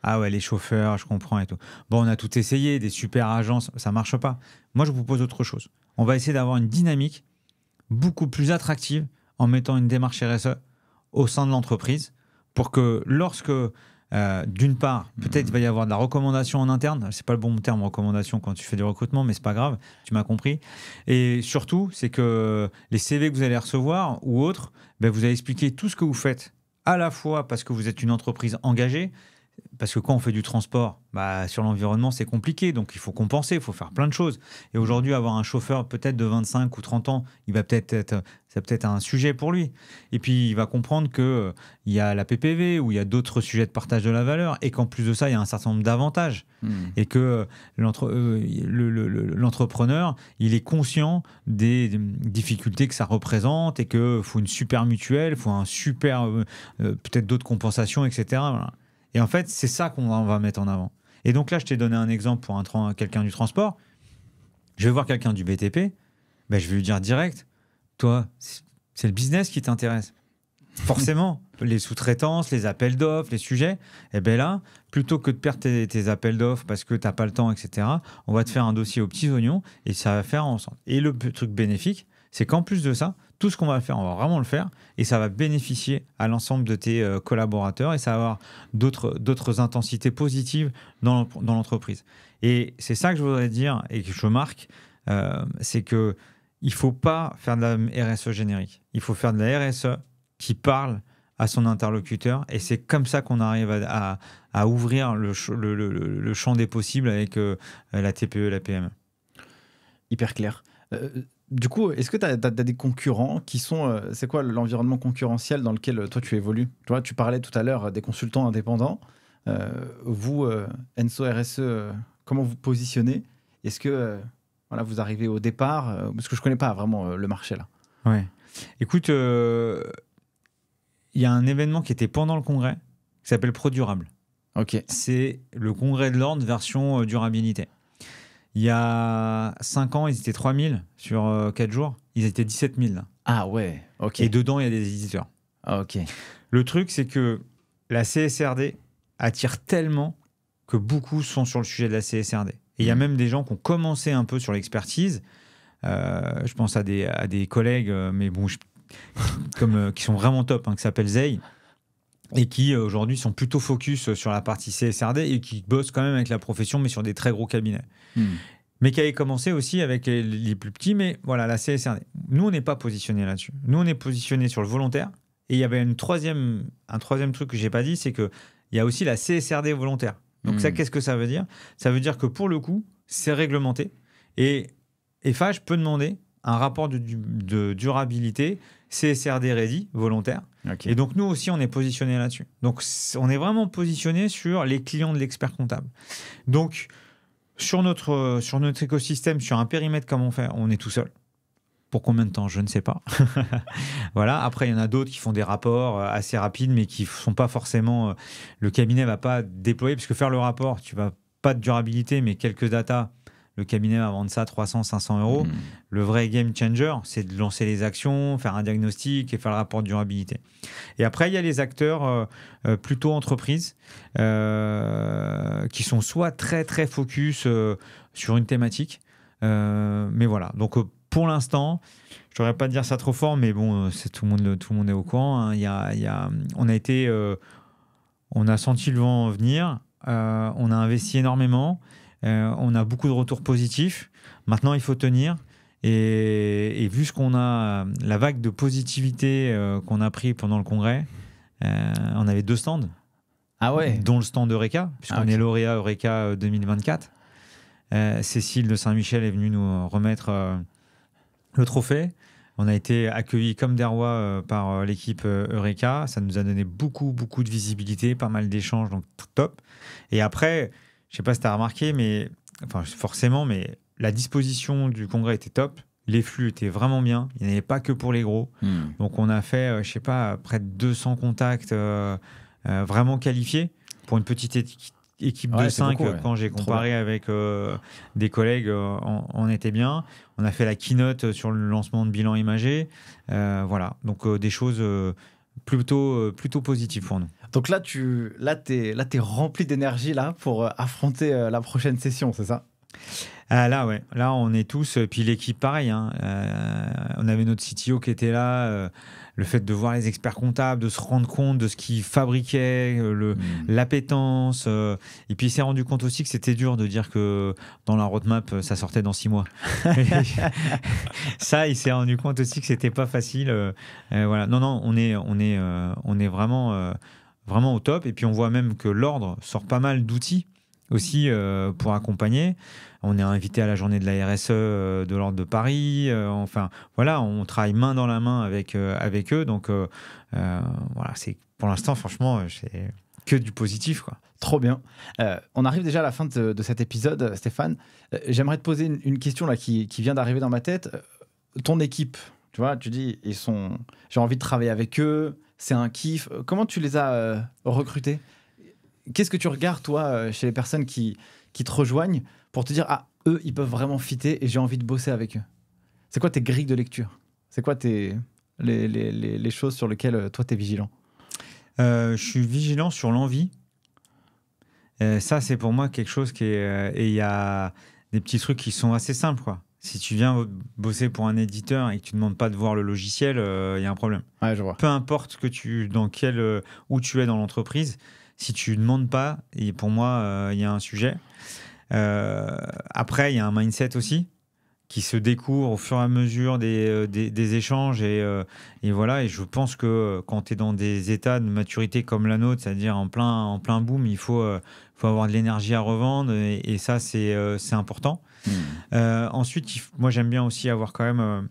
Ah ouais, les chauffeurs, je comprends et tout. Bon, on a tout essayé, des super agences, ça marche pas. Moi, je vous propose autre chose. On va essayer d'avoir une dynamique beaucoup plus attractive en mettant une démarche RSE au sein de l'entreprise pour que lorsque, d'une part, peut-être il va y avoir de la recommandation en interne, c'est pas le bon terme recommandation quand tu fais du recrutement, mais c'est pas grave, tu m'as compris. Et surtout, c'est que les CV que vous allez recevoir ou autres, ben, vous allez expliquer tout ce que vous faites, à la fois parce que vous êtes une entreprise engagée, parce que quand on fait du transport, bah, sur l'environnement, c'est compliqué. Donc, il faut compenser, il faut faire plein de choses. Et aujourd'hui, avoir un chauffeur peut-être de 25 ou 30 ans, c'est peut-être un sujet pour lui. Et puis, il va comprendre qu'il y a la PPV ou il y a d'autres sujets de partage de la valeur et qu'en plus de ça, il y a un certain nombre d'avantages. Et que l'entrepreneur, il est conscient des difficultés que ça représente et qu'il faut une super mutuelle, il faut un super, peut-être d'autres compensations, etc. Voilà. Et en fait, c'est ça qu'on va mettre en avant. Et donc là, je t'ai donné un exemple pour quelqu'un du transport. Je vais voir quelqu'un du BTP, ben, je vais lui dire direct, toi, c'est le business qui t'intéresse. Forcément, les sous-traitances, les appels d'offres, les sujets, et bien là, plutôt que de perdre tes appels d'offres parce que tu n'as pas le temps, etc., on va te faire un dossier aux petits oignons et ça va faire ensemble. Et le truc bénéfique, c'est qu'en plus de ça, tout ce qu'on va faire, on va vraiment le faire et ça va bénéficier à l'ensemble de tes collaborateurs et ça va avoir d'autres intensités positives dans l'entreprise. Et c'est ça que je voudrais dire et que je marque, c'est qu'il ne faut pas faire de la RSE générique. Il faut faire de la RSE qui parle à son interlocuteur. Et c'est comme ça qu'on arrive à ouvrir le champ des possibles avec la TPE et la PME. Hyper clair. Du coup, est-ce que tu as des concurrents qui sont... c'est quoi l'environnement concurrentiel dans lequel toi tu évolues? Tu parlais tout à l'heure des consultants indépendants. Vous, Enso RSE, comment vous positionnez? Est-ce que voilà, vous arrivez au départ? Parce que je ne connais pas vraiment le marché là. Ouais. Écoute, il y a un événement qui était pendant le congrès qui s'appelle ProDurable. Ok. C'est le congrès de l'ordre version durabilité. Il y a 5 ans, ils étaient 3000 sur 4 jours. Ils étaient 17 000 là. Ah ouais, ok. Et dedans, il y a des éditeurs. Ah, ok. Le truc, c'est que la CSRD attire tellement que beaucoup sont sur le sujet de la CSRD. Et il y a même des gens qui ont commencé un peu sur l'expertise. Je pense à des collègues, mais bon, qui sont vraiment top, qui s'appellent Zei, et qui aujourd'hui sont plutôt focus sur la partie CSRD et qui bossent quand même avec la profession, mais sur des très gros cabinets. Mais qui avaient commencé aussi avec les plus petits, mais voilà, la CSRD. Nous, on n'est pas positionné là-dessus. Nous, on est positionné sur le volontaire. Et il y avait un troisième truc que je n'ai pas dit, c'est qu'il y a aussi la CSRD volontaire. Donc ça, qu'est-ce que ça veut dire? Ça veut dire que pour le coup, c'est réglementé. Et FH peut demander un rapport de durabilité CSRD ready, volontaire. Okay. Et donc, nous aussi, on est positionné là-dessus. Donc, on est vraiment positionné sur les clients de l'expert comptable. Donc, sur notre écosystème, sur un périmètre comme on est tout seul. Pour combien de temps? Je ne sais pas. Voilà. Après, il y en a d'autres qui font des rapports assez rapides, mais qui ne sont pas forcément... le cabinet ne va pas déployer, parce que faire le rapport, tu vas pas de durabilité, mais quelques datas, le cabinet va vendre ça 300, 500 euros. Le vrai game changer, c'est de lancer les actions, faire un diagnostic et faire le rapport de durabilité. Et après, il y a les acteurs plutôt entreprises qui sont soit très, très focus sur une thématique. Mais voilà. Donc, pour l'instant, je ne devrais pas dire ça trop fort, mais bon, tout le monde est au courant. Hein. On a senti le vent venir. On a investi énormément. On a beaucoup de retours positifs. Maintenant, il faut tenir. Et vu ce qu'on a, la vague de positivité qu'on a pris pendant le congrès, on avait 2 stands. Ah ouais. Dont le stand Eureka, puisqu'on est lauréat Eureka 2024. Cécile de Saint-Michel est venue nous remettre le trophée. On a été accueillis comme des rois par l'équipe Eureka. Ça nous a donné beaucoup, beaucoup de visibilité, pas mal d'échanges, donc top. Et après... Je ne sais pas si tu as remarqué, mais forcément, mais la disposition du congrès était top. Les flux étaient vraiment bien. Il n'y en avait pas que pour les gros. Donc, on a fait, je ne sais pas, près de 200 contacts vraiment qualifiés pour une petite équipe de 5. Beaucoup, quand j'ai comparé avec des collègues, on était bien. On a fait la keynote sur le lancement de bilan imagé. Voilà. Donc, des choses plutôt positives pour nous. Donc là, t'es rempli d'énergie là pour affronter la prochaine session, c'est ça? Là, ouais. Là, on est tous... Puis l'équipe, pareil. Hein. On avait notre CTO qui était là. Le fait de voir les experts comptables, de se rendre compte de ce qu'ils fabriquaient, l'appétence. Et puis, il s'est rendu compte aussi que c'était dur de dire que dans la roadmap, ça sortait dans 6 mois. Ça, il s'est rendu compte aussi que c'était pas facile. Voilà. Non, on est vraiment au top. Et puis, on voit même que l'ordre sort pas mal d'outils aussi pour accompagner. On est invité à la journée de la RSE de l'ordre de Paris. Enfin, voilà, on travaille main dans la main avec eux. Donc, voilà, c'est pour l'instant, franchement, c'est que du positif, quoi. Trop bien. On arrive déjà à la fin de cet épisode, Stéphane. J'aimerais te poser une question là qui vient d'arriver dans ma tête. Ton équipe, tu vois, tu dis, j'ai envie de travailler avec eux, c'est un kiff. Comment tu les as recrutés? Qu'est-ce que tu regardes, toi, chez les personnes qui te rejoignent pour te dire, ah, eux, ils peuvent vraiment fitter et j'ai envie de bosser avec eux? C'est quoi tes grilles de lecture? C'est quoi les choses sur lesquelles, toi, tu es vigilant? Je suis vigilant sur l'envie. Ça, c'est pour moi quelque chose qui est... et il y a des petits trucs qui sont assez simples, quoi. Si tu viens bosser pour un éditeur et que tu ne demandes pas de voir le logiciel, il y a un problème. Ouais, je vois. Peu importe où tu es dans l'entreprise, si tu ne demandes pas, et pour moi, il y a un sujet. Après, il y a un mindset aussi qui se découvre au fur et à mesure des échanges. Et voilà, et je pense que quand tu es dans des états de maturité comme la nôtre, c'est-à-dire en plein boom, il faut avoir de l'énergie à revendre. Et ça, c'est important. Ensuite, moi, j'aime bien aussi avoir quand même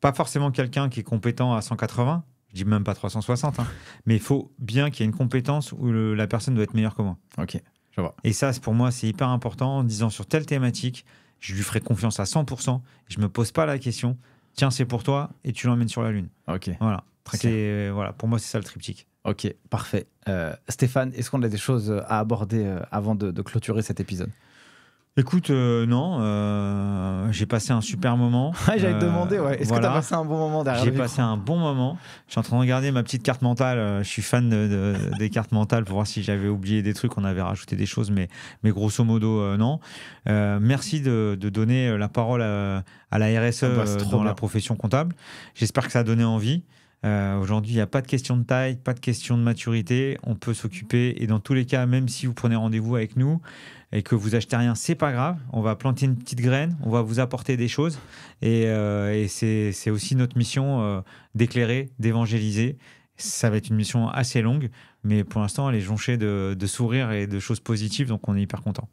pas forcément quelqu'un qui est compétent à 180. Je dis même pas 360, hein, mais il faut bien qu'il y ait une compétence où la personne doit être meilleure que moi. Ok, je vois. Et ça, pour moi, c'est hyper important en disant sur telle thématique, je lui ferai confiance à 100%. Je me pose pas la question. Tiens, c'est pour toi et tu l'emmènes sur la Lune. Ok. Voilà. Très clair. Voilà. Pour moi, c'est ça le triptyque. Ok, parfait. Stéphane, est-ce qu'on a des choses à aborder avant de clôturer cet épisode? Écoute, non, j'ai passé un super moment. J'allais te demander, ouais. Est-ce que tu as passé un bon moment derrière J'ai passé un bon moment. Je suis en train de regarder ma petite carte mentale. Je suis fan des cartes mentales pour voir si j'avais oublié des trucs. On avait rajouté des choses, mais grosso modo, non. Merci de donner la parole à la RSE dans la profession comptable. J'espère que ça a donné envie. Aujourd'hui, il n'y a pas de question de taille, pas de question de maturité. On peut s'occuper. Et dans tous les cas, même si vous prenez rendez-vous avec nous et que vous achetez rien, c'est pas grave. On va planter une petite graine. On va vous apporter des choses. Et c'est aussi notre mission d'éclairer, d'évangéliser. Ça va être une mission assez longue. Mais pour l'instant, elle est jonchée de sourires et de choses positives. Donc, on est hyper content.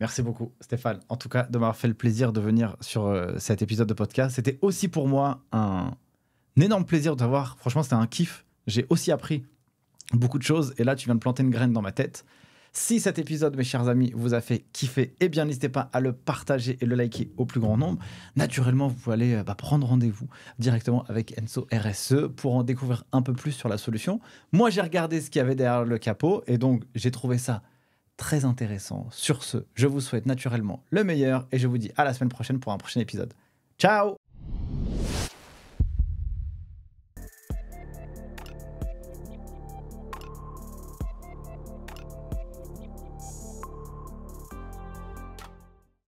Merci beaucoup, Stéphane. En tout cas, de m'avoir fait le plaisir de venir sur cet épisode de podcast. C'était aussi pour moi un énorme plaisir de t'avoir. Franchement, c'était un kiff. J'ai aussi appris beaucoup de choses. Et là, tu viens de planter une graine dans ma tête. Si cet épisode, mes chers amis, vous a fait kiffer, eh bien, n'hésitez pas à le partager et le liker au plus grand nombre. Naturellement, vous pouvez aller prendre rendez-vous directement avec Enso RSE pour en découvrir un peu plus sur la solution. Moi, j'ai regardé ce qu'il y avait derrière le capot et donc, j'ai trouvé ça très intéressant. Sur ce, je vous souhaite naturellement le meilleur et je vous dis à la semaine prochaine pour un prochain épisode. Ciao!